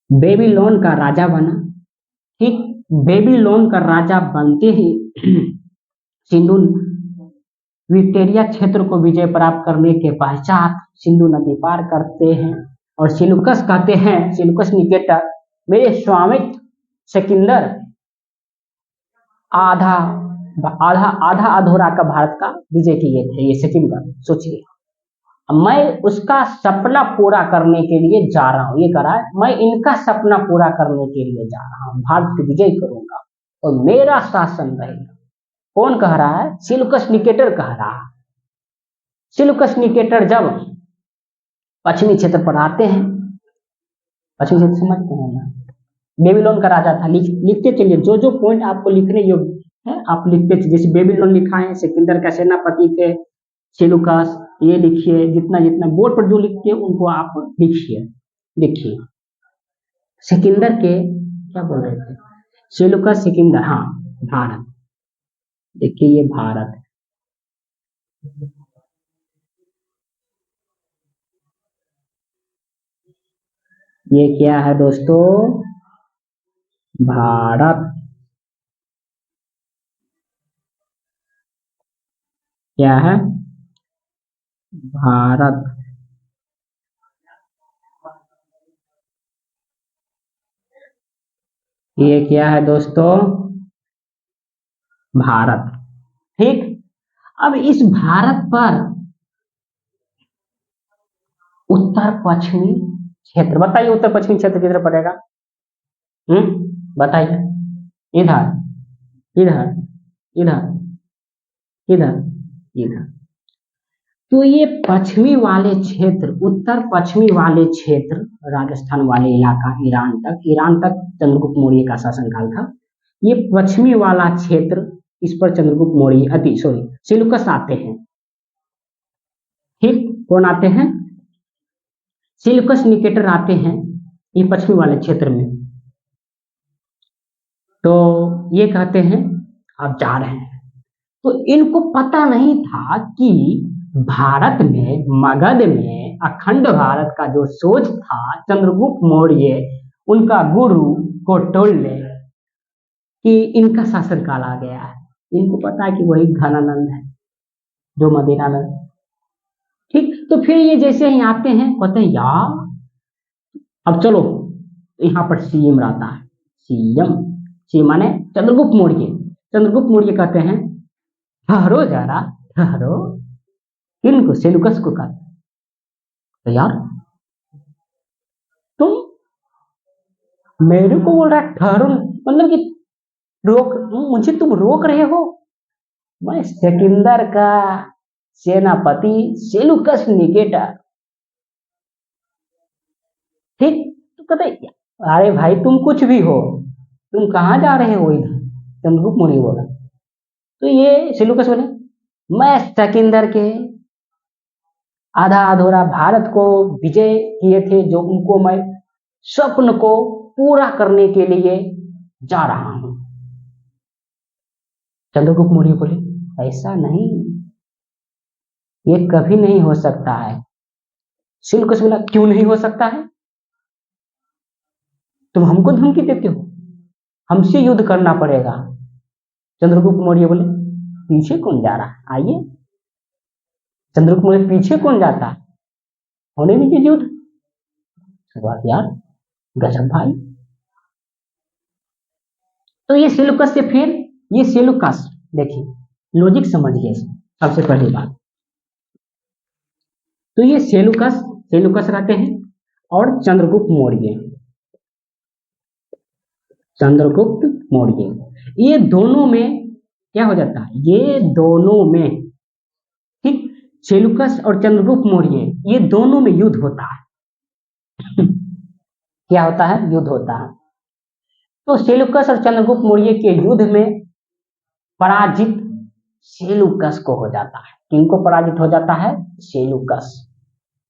बेबीलोन का राजा बना। ठीक, बेबीलोन का राजा बनते ही सिंधु विक्टोरिया क्षेत्र को विजय प्राप्त करने के पश्चात सिंधु नदी पार करते हैं, और सेलुकस कहते हैं, सेलुकस निकेटर, मेरे स्वामित्व सिकंदर आधा अधूरा का भारत का विजय किए थे। ये सिकंदर, सोचिए, मैं उसका सपना पूरा करने के लिए जा रहा हूँ, ये कह रहा है मैं इनका सपना पूरा करने के लिए जा रहा हूँ, भारत की विजय करूंगा और मेरा शासन रहेगा। कौन कह रहा है? सेलुकस निकेटर कह रहा है। सेलुकस निकेटर जब पश्चिमी क्षेत्र पर आते हैं, पश्चिमी क्षेत्र समझते हैं ना, बेबीलोन का राजा था। लिखते चलिए, जो जो पॉइंट आपको लिखने योग्य है आप लिखते चलिए। जैसे बेबीलोन लिखा है, सिकंदर का सेनापति थे सेलुकस, ये लिखिए, जितना जितना बोर्ड पर जो लिखते हैं उनको आप लिखिए। सिकंदर के क्या बोल रहे थे? सेलुकस, सिकंदर, हाँ, भारत। देखिए ये भारत, ये क्या है दोस्तों? भारत। क्या है? भारत। ये क्या है दोस्तों? भारत। ठीक, अब इस भारत पर उत्तर पश्चिमी क्षेत्र, बताइए उत्तर पश्चिमी क्षेत्र किधर पड़ेगा? बताइए। इधर, इधर, इधर, इधर, इधर। तो ये पश्चिमी वाले क्षेत्र, उत्तर पश्चिमी वाले क्षेत्र, राजस्थान वाले इलाका, ईरान तक चंद्रगुप्त मौर्य का शासनकाल था। ये पश्चिमी वाला क्षेत्र, इस पर चंद्रगुप्त मौर्य सेलुकस आते हैं। ठीक, कौन आते हैं? सेलुकस निकेटर आते हैं ये पश्चिमी वाले क्षेत्र में। तो ये कहते हैं आप जा रहे हैं। तो इनको पता नहीं था कि भारत में, मगध में, अखंड भारत का जो सोच था चंद्रगुप्त मौर्य, उनका गुरु कौटिल्य, कि इनका शासनकाल आ गया है। इनको पता है कि वही घनानंद है जो मदिरानंद। ठीक, तो फिर ये जैसे ही आते हैं कहते हैं यार अब चलो, यहाँ पर सीएम रहता है, सीएम माने चंद्रगुप्त मौर्य कहते हैं ठहरो जरा, ठहरो। इनको सेलुकस को कहते हैं, तो यार तुम मेरे को बोल रहा है ठहरो, मतलब कि मुझे तुम रोक रहे हो? मैं सिकंदर का सेनापति सेलुकस निकेटर। ठीक, तो कहते अरे भाई तुम कुछ भी हो, तुम कहाँ जा रहे हो? इधर चंद्रगुप्त मौर्य बोला। तो ये सेलुकस बोले मैं सिकंदर के आधा अधूरा भारत को विजय किए थे, जो उनको मैं स्वप्न को पूरा करने के लिए जा रहा हूं। चंद्रगुप्त मौर्य बोले ऐसा नहीं, ये कभी नहीं हो सकता है। सिलकुश बोला क्यों नहीं हो सकता है? तुम हमको धमकी देते हो, हमसे युद्ध करना पड़ेगा। चंद्रगुप्त मौर्य बोले पीछे कौन जा रहा है, आइए। चंद्रगुप्त मौर्य पीछे कौन जाता है, होने दीजिए युद्ध। यार गजब भाई। तो ये सेलुकस से फिर ये सेलुकस, देखिए लॉजिक समझिए सबसे पहली बात। तो ये सेलुकस रहते हैं और चंद्रगुप्त मौर्य, ये दोनों में क्या हो जाता है, ये दोनों में, ठीक, सेलुकस और चंद्रगुप्त मौर्य ये दोनों में युद्ध होता है। क्या होता है, युद्ध होता है। तो सेलुकस और चंद्रगुप्त मौर्य के युद्ध में पराजित सेलुकस को हो जाता है। किनको पराजित हो जाता है, सेलुकस।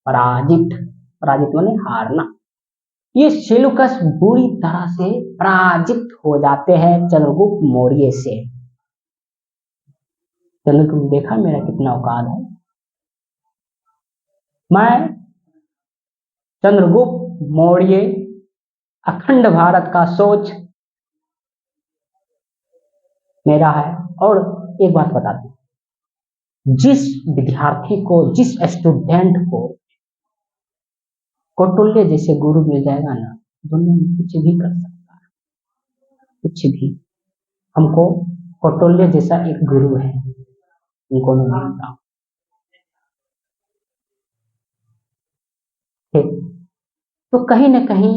पराजित माने हारना। ये सेलुकस बुरी तरह से पराजित हो जाते हैं चंद्रगुप्त मौर्य से। चंद्रगुप्त देखा मेरा कितना औकात है, मैं चंद्रगुप्त मौर्य अखंड भारत का सोच मेरा है। और एक बात बताती हूं, जिस विद्यार्थी को, जिस स्टूडेंट को कौटुल्य जैसे गुरु मिल जाएगा ना, दुनिया में कुछ भी कर सकता है, कुछ भी। हमको कौटुल्य जैसा एक गुरु है, उनको मैं मानता हूं। ठीक, तो कहीं ना कहीं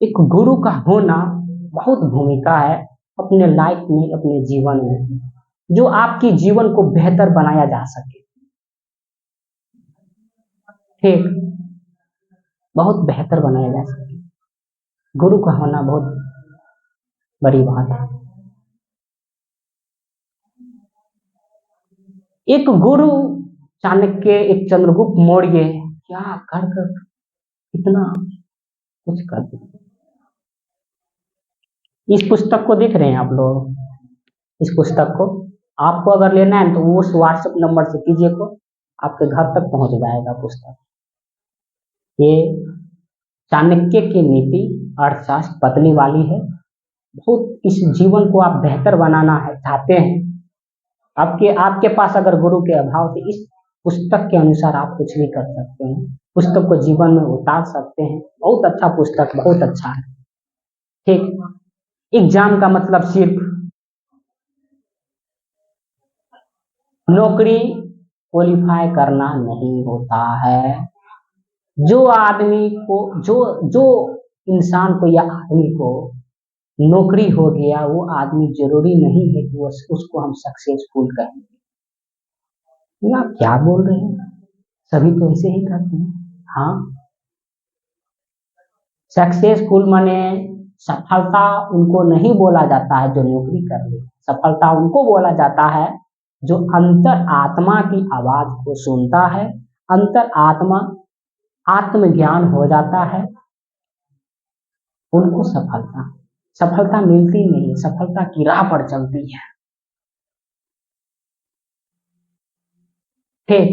एक गुरु का होना बहुत भूमिका है अपने लाइफ में, अपने जीवन में, जो आपके जीवन को बेहतर बनाया जा सके। ठीक, बहुत बेहतर बनाया जा सके, गुरु का होना बहुत बड़ी बात है। एक गुरु चाणक्य, एक चंद्रगुप्त मौर्य क्या कर इतना कुछ कर दिया। इस पुस्तक को देख रहे हैं आप लोग, इस पुस्तक को आपको अगर लेना है तो उस व्हाट्सएप नंबर से कीजिए, को आपके घर तक पहुंच जाएगा पुस्तक। ये चाणक्य की नीति अर्थशास्त्र पतली वाली है, बहुत। इस जीवन को आप बेहतर बनाना है चाहते हैं, आपके पास अगर गुरु के अभाव से इस पुस्तक के अनुसार आप कुछ भी कर सकते हैं, पुस्तक को जीवन में उतार सकते हैं। बहुत अच्छा पुस्तक, बहुत अच्छा है। ठीक, एग्जाम का मतलब सिर्फ नौकरी क्वालिफाई करना नहीं होता है। जो आदमी को, जो इंसान को या आदमी को नौकरी हो गया, वो आदमी जरूरी नहीं है कि उसको हम सक्सेसफुल कहेंगे। आप क्या बोल रहे हैं, सभी तो ऐसे ही करते हैं। हाँ, सक्सेसफुल माने सफलता उनको नहीं बोला जाता है जो नौकरी कर ले, सफलता उनको बोला जाता है जो अंतर आत्मा की आवाज को सुनता है, अंतर आत्मा आत्मज्ञान हो जाता है, उनको सफलता मिलती नहीं, सफलता की राह पर चलती है। ठीक,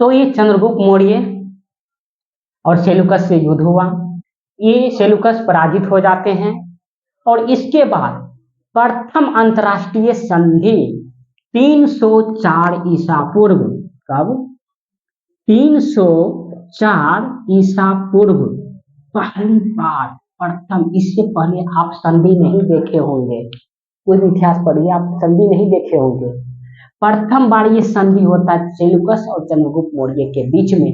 तो ये चंद्रगुप्त मौर्य और सेलुकस से युद्ध हुआ। ये सेलुकस पराजित हो जाते हैं और इसके बाद प्रथम अंतरराष्ट्रीय संधि 304 ईसा पूर्व, कब 304 ईसा पूर्व पहली बार, प्रथम। इससे पहले आप संधि नहीं देखे होंगे, कोई भी इतिहास पढ़िए, आप संधि नहीं देखे होंगे। प्रथम बार ये संधि होता है सेलुकस और चंद्रगुप्त मौर्य के बीच में।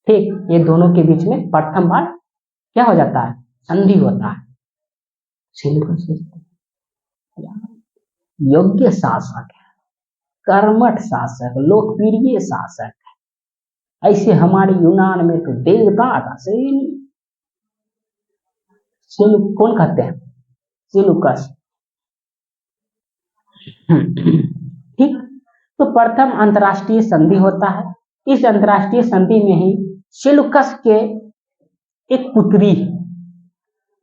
ठीक, ये दोनों के बीच में प्रथम बार क्या हो जाता है, संधि होता है। सेलुकस योग्य शासक है, कर्मठ शासक, लोकप्रिय शासक है। ऐसे हमारे यूनान में तो देवता का कौन कहते हैं? सेलूकस। ठीक। तो प्रथम अंतरराष्ट्रीय संधि होता है। इस अंतरराष्ट्रीय संधि में ही सेलूकस के एक पुत्री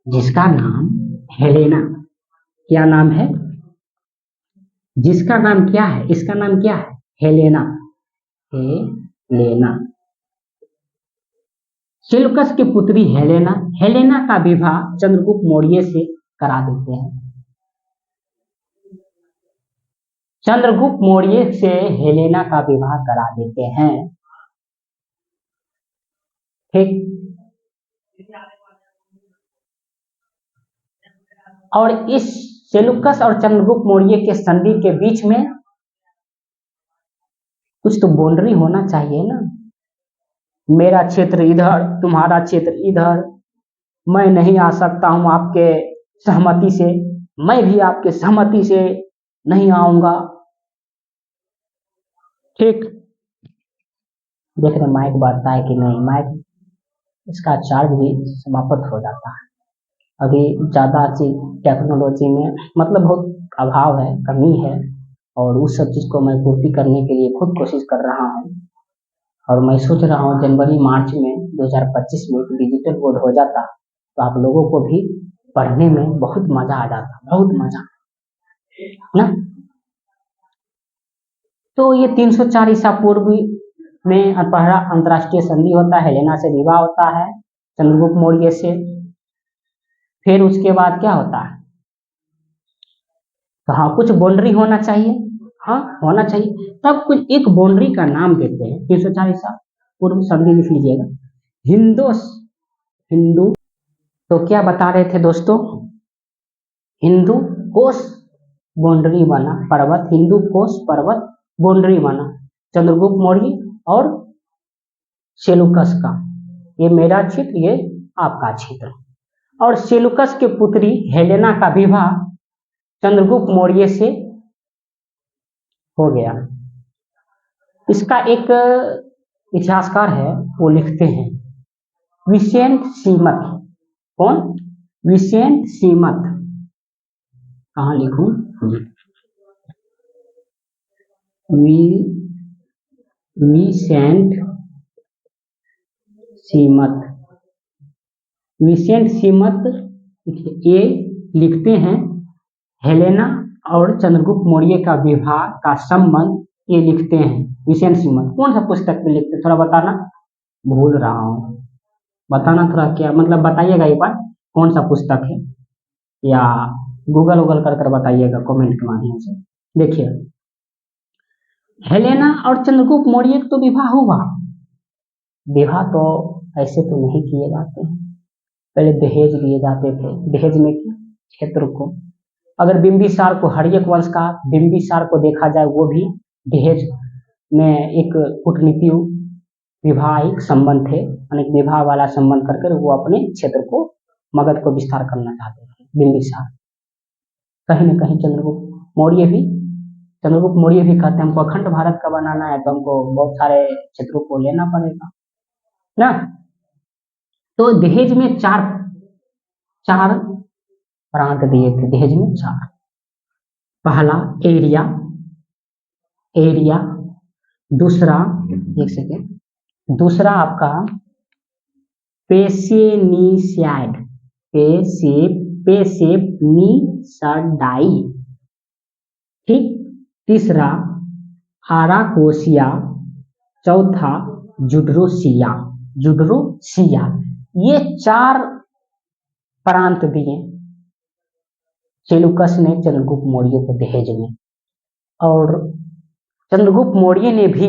जिसका नाम हेलेना, क्या नाम है? जिसका नाम क्या है? इसका नाम क्या है? हेलेना। हेलेना, सेलूकस की पुत्री हेलेना, हेलेना का विवाह चंद्रगुप्त मौर्य से करा देते हैं। चंद्रगुप्त मौर्य से हेलेना का विवाह करा देते हैं। ठीक। और इस सेलूकस और चंद्रगुप्त मौर्य के संधि के बीच में कुछ तो बाउंड्री होना चाहिए ना। मेरा क्षेत्र इधर, तुम्हारा क्षेत्र इधर, मैं नहीं आ सकता हूं आपके सहमति से, मैं भी आपके सहमति से नहीं आऊंगा। ठीक। देख रहे माइक बढ़ता है कि नहीं? माइक इसका चार्ज भी समाप्त हो जाता है। अभी ज्यादा चीज टेक्नोलॉजी में मतलब बहुत अभाव है, कमी है, और उस सब चीज को मैं पूर्ति करने के लिए खुद कोशिश कर रहा हूँ। और मैं सोच रहा हूँ जनवरी मार्च में 2025 में डिजिटल बोर्ड हो जाता तो आप लोगों को भी पढ़ने में बहुत मजा आ जाता, बहुत मजा ना। तो ये 304 ईसा पूर्व में पहला अंतरराष्ट्रीय संधि होता है, हेलेना से विवाह होता है चंद्रगुप्त मौर्य से। फिर उसके बाद क्या होता है? तो हाँ, कुछ बाउंड्री होना चाहिए, हाँ होना चाहिए। तब कुछ एक बाउंड्री का नाम देते हैं, 304 ईसा पूर्व संधि लिख लीजिएगा, हिंदू। तो क्या बता रहे थे दोस्तों? हिंदू कोश बाउंड्री बना, पर्वत, हिंदू कोश पर्वत बाउंड्री बना चंद्रगुप्त मौर्य और सेलूकस का। ये मेरा क्षेत्र, ये आपका क्षेत्र। और सेलूकस के पुत्री हेलेना का विवाह चंद्रगुप्त मौर्य से हो गया। इसका एक इतिहासकार है, वो लिखते हैं, विसेंट सीमत। कौन? विसेंट सीमत। कहाँ लिखूं? विसेंट सीमत। विसेंट सीमत ये लिखते हैं हेलेना और चंद्रगुप्त मौर्य का विवाह का संबंध ये लिखते हैं विसेंट सीमत। कौन सा पुस्तक में लिखते हैं? थोड़ा बताना। भूल रहा हूँ, बताना थोड़ा, क्या मतलब बताइएगा एक बार, कौन सा पुस्तक है, या गूगल कर बताइएगा कमेंट के माध्यम से। देखिए, हेलेना और चंद्रगुप्त मौर्य तो विवाह हुआ। विवाह तो ऐसे तो नहीं किए जाते हैं, पहले दहेज लिए जाते थे। दहेज में क्षेत्र को, अगर बिंबिसार को, हर्यक वंश का बिंबिसार को देखा जाए, वो भी दहेज में एक कूटनीति विवाहिक संबंध थे, अनेक विवाह वाला संबंध करके वो अपने क्षेत्र को, मगध को विस्तार करना चाहते थे बिंबिसार। कहीं न कहीं चंद्रगुप्त मौर्य भी कहते हैं हमको अखंड भारत का बनाना है, तो हमको बहुत सारे क्षेत्रों को लेना पड़ेगा ना। तो दहेज में चार प्रांत दिए थे, दहेज में 4। पहला एरिया, दूसरा, एक सेकेंड, दूसरा आपका पेसेनिसाइड, पेसेनिसाइडाई। ठीक। तीसरा आराकोसिया, चौथा जुड्रोसिया। ये 4 प्रांत दिए सेलूकस ने चंद्रगुप्त मौर्य को दहेज में। और चंद्रगुप्त मौर्य ने भी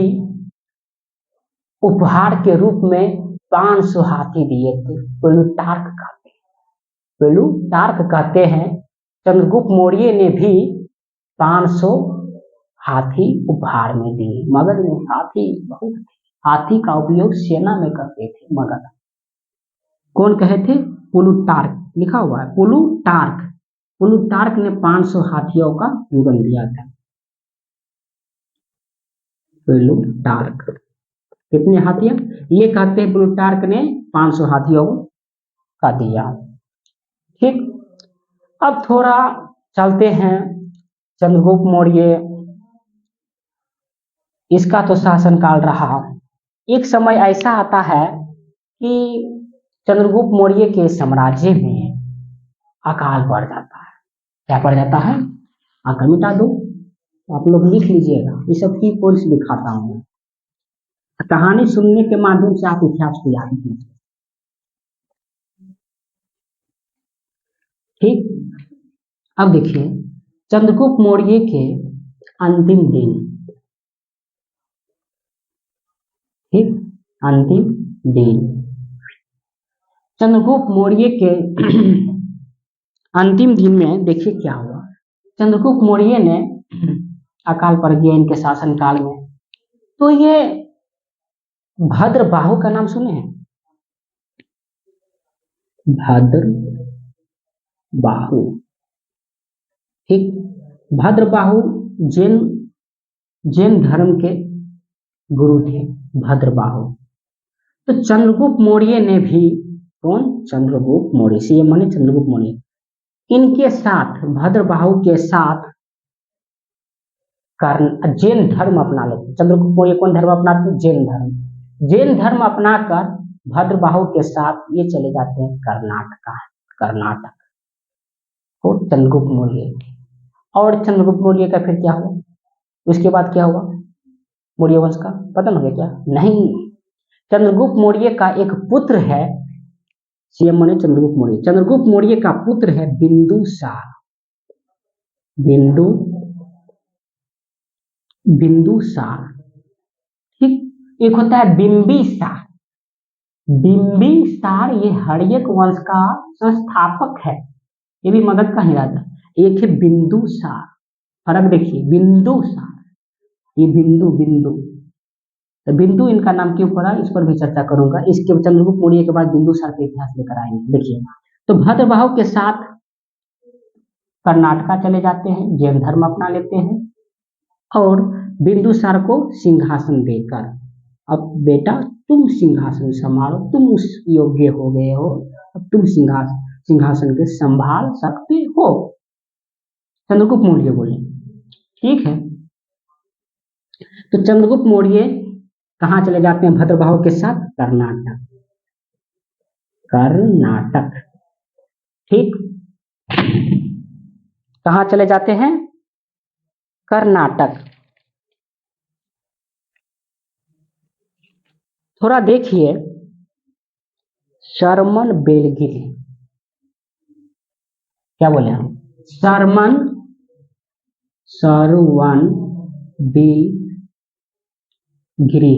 उपहार के रूप में 500 हाथी दिए थे। प्लूटार्क कहते हैं चंद्रगुप्त मौर्य ने भी 500 हाथी उपहार में दिए। मगध में हाथी बहुत थे, हाथी का उपयोग सेना में करते थे मगध। कौन कहे थे? प्लूटार्क, लिखा हुआ है प्लूटार्क ने 500 हाथियों का युगम दिया था। प्लूटार्क कितने हाथियों? ये कहते हैं प्लूटार्क ने 500 हाथियों का दिया। ठीक, अब थोड़ा चलते हैं चंद्रगुप्त मौर्य, इसका तो शासनकाल रहा। एक समय ऐसा आता है कि चंद्रगुप्त मौर्य के साम्राज्य में अकाल पड़ जाता है। क्या पड़ जाता है? अकाल। मिटा दो, आप लोग लिख लीजिएगा, ये सब की पॉइंट्स दिखाता हूँ। कहानी सुनने के माध्यम से आप इतिहास को याद कीजिए। ठीक, अब देखिए चंद्रगुप्त मौर्य के अंतिम दिन, ठीक, अंतिम दिन चंद्रगुप्त मौर्य के अंतिम दिन में देखिए क्या हुआ। चंद्रगुप्त मौर्य ने अकाल पड़ गया इनके शासनकाल में। तो ये भद्रबाहु का नाम सुने हैं? भद्रबाहु, ठीक, भद्रबाहु जैन धर्म के गुरु थे भद्रबाहु। तो चंद्रगुप्त मौर्य ने भी, कौन? चंद्रगुप्त मौर्य, सी माने चंद्रगुप्त मौर्य, इनके साथ भद्रबाहु के साथ जैन धर्म अपना लेते। चंद्रगुप्त मौर्य कौन धर्म अपनाते? जैन धर्म। जैन धर्म अपनाकर भद्रबाहु के साथ ये चले जाते हैं कर्नाटक को चंद्रगुप्त मौर्य। और चंद्रगुप्त मौर्य का फिर क्या हुआ? उसके बाद क्या हुआ मौर्य वंश का? पता नहीं क्या? नहीं, चंद्रगुप्त मौर्य का एक पुत्र है, सीएम माने चंद्रगुप्त मौर्य। चंद्रगुप्त मौर्य का पुत्र है बिंदुसार। बिंदुसार, ठीक। एक होता है बिंबिसार। बिंबिसार ये हर्यक वंश का संस्थापक है, ये भी मगध का ही राजा। एक है बिंदुसार, फर्क देखिए, बिंदुसार, ये बिंदु तो बिंदु इनका नाम क्यों पड़ा, इस पर भी चर्चा करूंगा। इसके चंद्रगुप्त मौर्य के बाद बिंदुसार का इतिहास लेकर आएंगे। देखिए, तो भद्रबाहु के साथ कर्नाटका चले जाते हैं, जैन धर्म अपना लेते हैं और बिंदुसार को सिंहासन देकर, अब बेटा तुम सिंहासन संभालो, तुम उस योग्य हो गए हो, अब तुम सिंहासन के संभाल सकते हो, चंद्रगुप्त मौर्य बोले। ठीक है, तो चंद्रगुप्त मौर्य कहाँ चले जाते हैं भद्रबाहु के साथ? कर्नाटक, ठीक। कहाँ चले जाते हैं? कर्नाटक। थोड़ा देखिए, शरमन बेलगिरी, क्या बोले हम? शरवन गिरी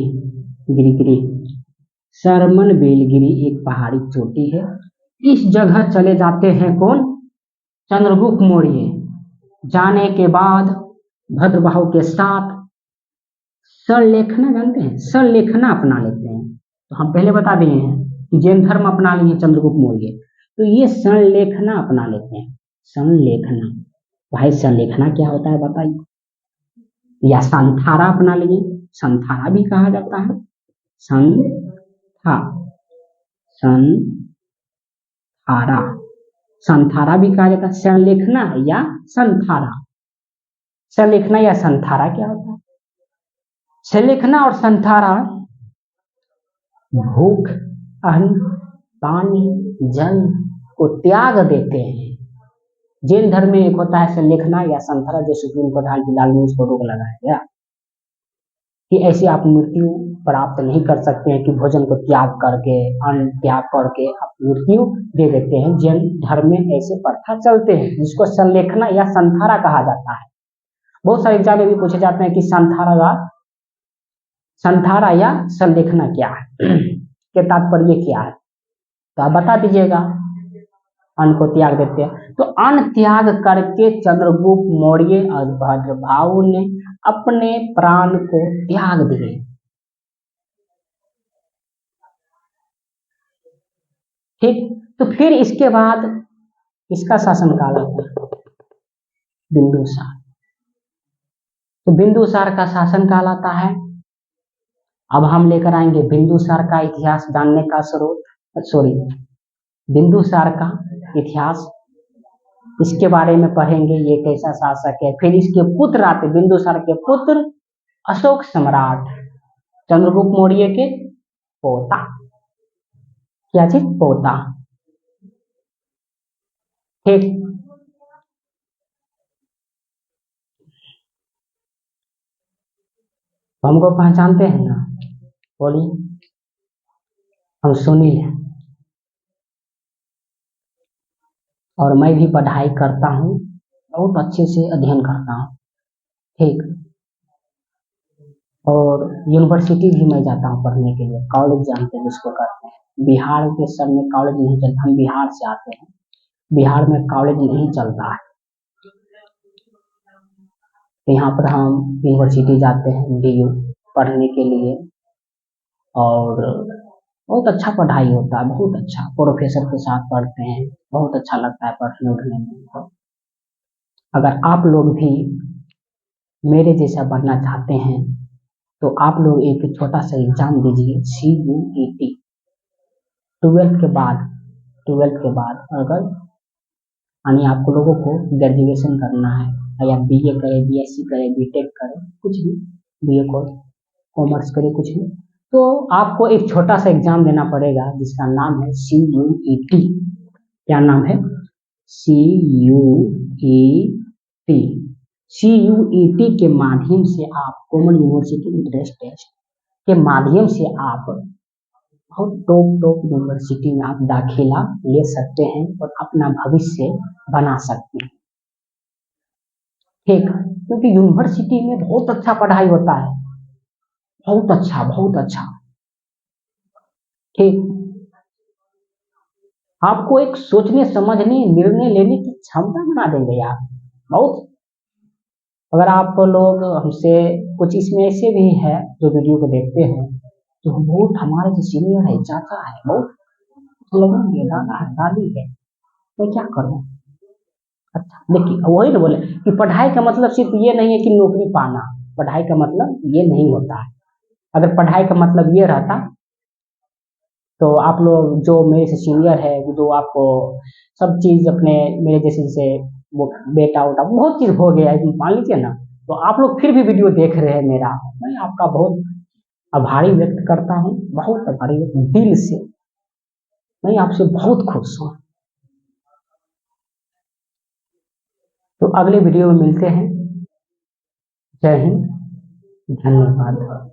शरमन बेलगिरी एक पहाड़ी चोटी है। इस जगह चले जाते हैं कौन? चंद्रगुप्त मौर्य। जाने के बाद भद्रबाहु के साथ संलेखना, जानते हैं? संलेखना अपना लेते हैं। तो हम पहले बता दिए हैं कि जैन धर्म अपना लिए चंद्रगुप्त मौर्य, तो ये संलेखना अपना लेते हैं। संलेखना, भाई संलेखना क्या होता है बताइए? या संथारा अपना लिए, संथारा भी कहा जाता है, संथारा भी कहा जाता है। संलेखना या संथारा, संलेखना या संथारा क्या होता है? संलेखना और संथारा भूख, अन्न, पानी, जल को त्याग देते हैं। जैन धर्म में एक होता है संलेखना या संथारा, जो सुप्रीम कोर्ट हाल फिलहाल में उसको रोक लगाया गया कि ऐसे आप मृत्यु प्राप्त नहीं कर सकते हैं कि भोजन को त्याग करके, अन्न त्याग करके आप मृत्यु दे देते हैं। जैन धर्म में ऐसे प्रथा चलते हैं, जिसको संलेखना या संथारा कहा जाता है। बहुत सारे एग्जाम में भी पूछे जाते हैं कि संथारा या संलेखना क्या है, के तात्पर्य क्या है, तो आप बता दीजिएगा। अन्न को त्याग देते हैं, तो अन्न त्याग करके चंद्रगुप्त मौर्य और भद्रबाहु ने अपने प्राण को त्याग दिए। ठीक, तो फिर इसके बाद इसका शासनकाल आता है बिंदुसार। तो बिंदुसार का शासनकाल आता है। अब हम लेकर आएंगे बिंदुसार का इतिहास जानने का स्रोत, बिंदुसार का इतिहास, इसके बारे में पढ़ेंगे, ये कैसा शासक है। फिर इसके पुत्र आते, बिंदुसार के पुत्र अशोक सम्राट, चंद्रगुप्त मौर्य के पोता, क्या चीज, पोता। ठीक, हमको पहचानते हैं ना, बोलिए। हम सुनील हैं और मैं भी पढ़ाई करता हूँ, बहुत अच्छे से अध्ययन करता हूँ। ठीक, और यूनिवर्सिटी भी मैं जाता हूँ पढ़ने के लिए, कॉलेज जानते हैं जिसको कहते हैं। बिहार के सब में कॉलेज नहीं चलता, हम बिहार से आते हैं, बिहार में कॉलेज नहीं चलता है। तो यहाँ पर हम यूनिवर्सिटी जाते हैं DU पढ़ने के लिए, और बहुत अच्छा पढ़ाई होता है, बहुत अच्छा, प्रोफेसर के साथ पढ़ते हैं, बहुत अच्छा लगता है पढ़ने उठने में। तो अगर आप लोग भी मेरे जैसा बनना चाहते हैं तो आप लोग एक छोटा सा एग्जाम दीजिए, CUET। 12th के बाद अगर यानी आप लोगों को ग्रेजुएशन करना है, या BA करें, BSc करें, BTech करें, कुछ भी, BA कॉमर्स करें, कुछ भी, तो आपको एक छोटा सा एग्जाम देना पड़ेगा जिसका नाम है CUET। क्या नाम है? CUET। CUET के माध्यम से आप कॉमन यूनिवर्सिटी एंट्रेंस टेस्ट के माध्यम से आप बहुत टॉप यूनिवर्सिटी में आप दाखिला ले सकते हैं और अपना भविष्य बना सकते हैं। ठीक, क्योंकि यूनिवर्सिटी में बहुत अच्छा पढ़ाई होता है, बहुत अच्छा, बहुत अच्छा। ठीक, आपको एक सोचने समझने निर्णय लेने की क्षमता बना देंगे यार, बहुत। अगर आप लोग हमसे कुछ, इसमें ऐसे भी है जो वीडियो को देखते हैं तो बहुत हमारे जो सीनियर है, चाचा है, बहुत लगेंगे, दादा है, दादी है, मैं क्या करूं। अच्छा, लेकिन वही ना बोले कि पढ़ाई का मतलब सिर्फ ये नहीं है कि नौकरी पाना, पढ़ाई का मतलब ये नहीं होता है। अगर पढ़ाई का मतलब ये रहता तो आप लोग जो मेरे से सीनियर है, जो आपको सब चीज अपने, मेरे जैसे वो बेटा उटा बहुत चीज हो गया है, मान लीजिए ना, तो आप लोग फिर भी वीडियो देख रहे हैं मेरा, मैं आपका बहुत आभारी व्यक्त करता हूँ, बहुत आभारी दिल से, मैं आपसे बहुत खुश हूँ। तो अगले वीडियो में मिलते हैं। जय हिंद, धन्यवाद।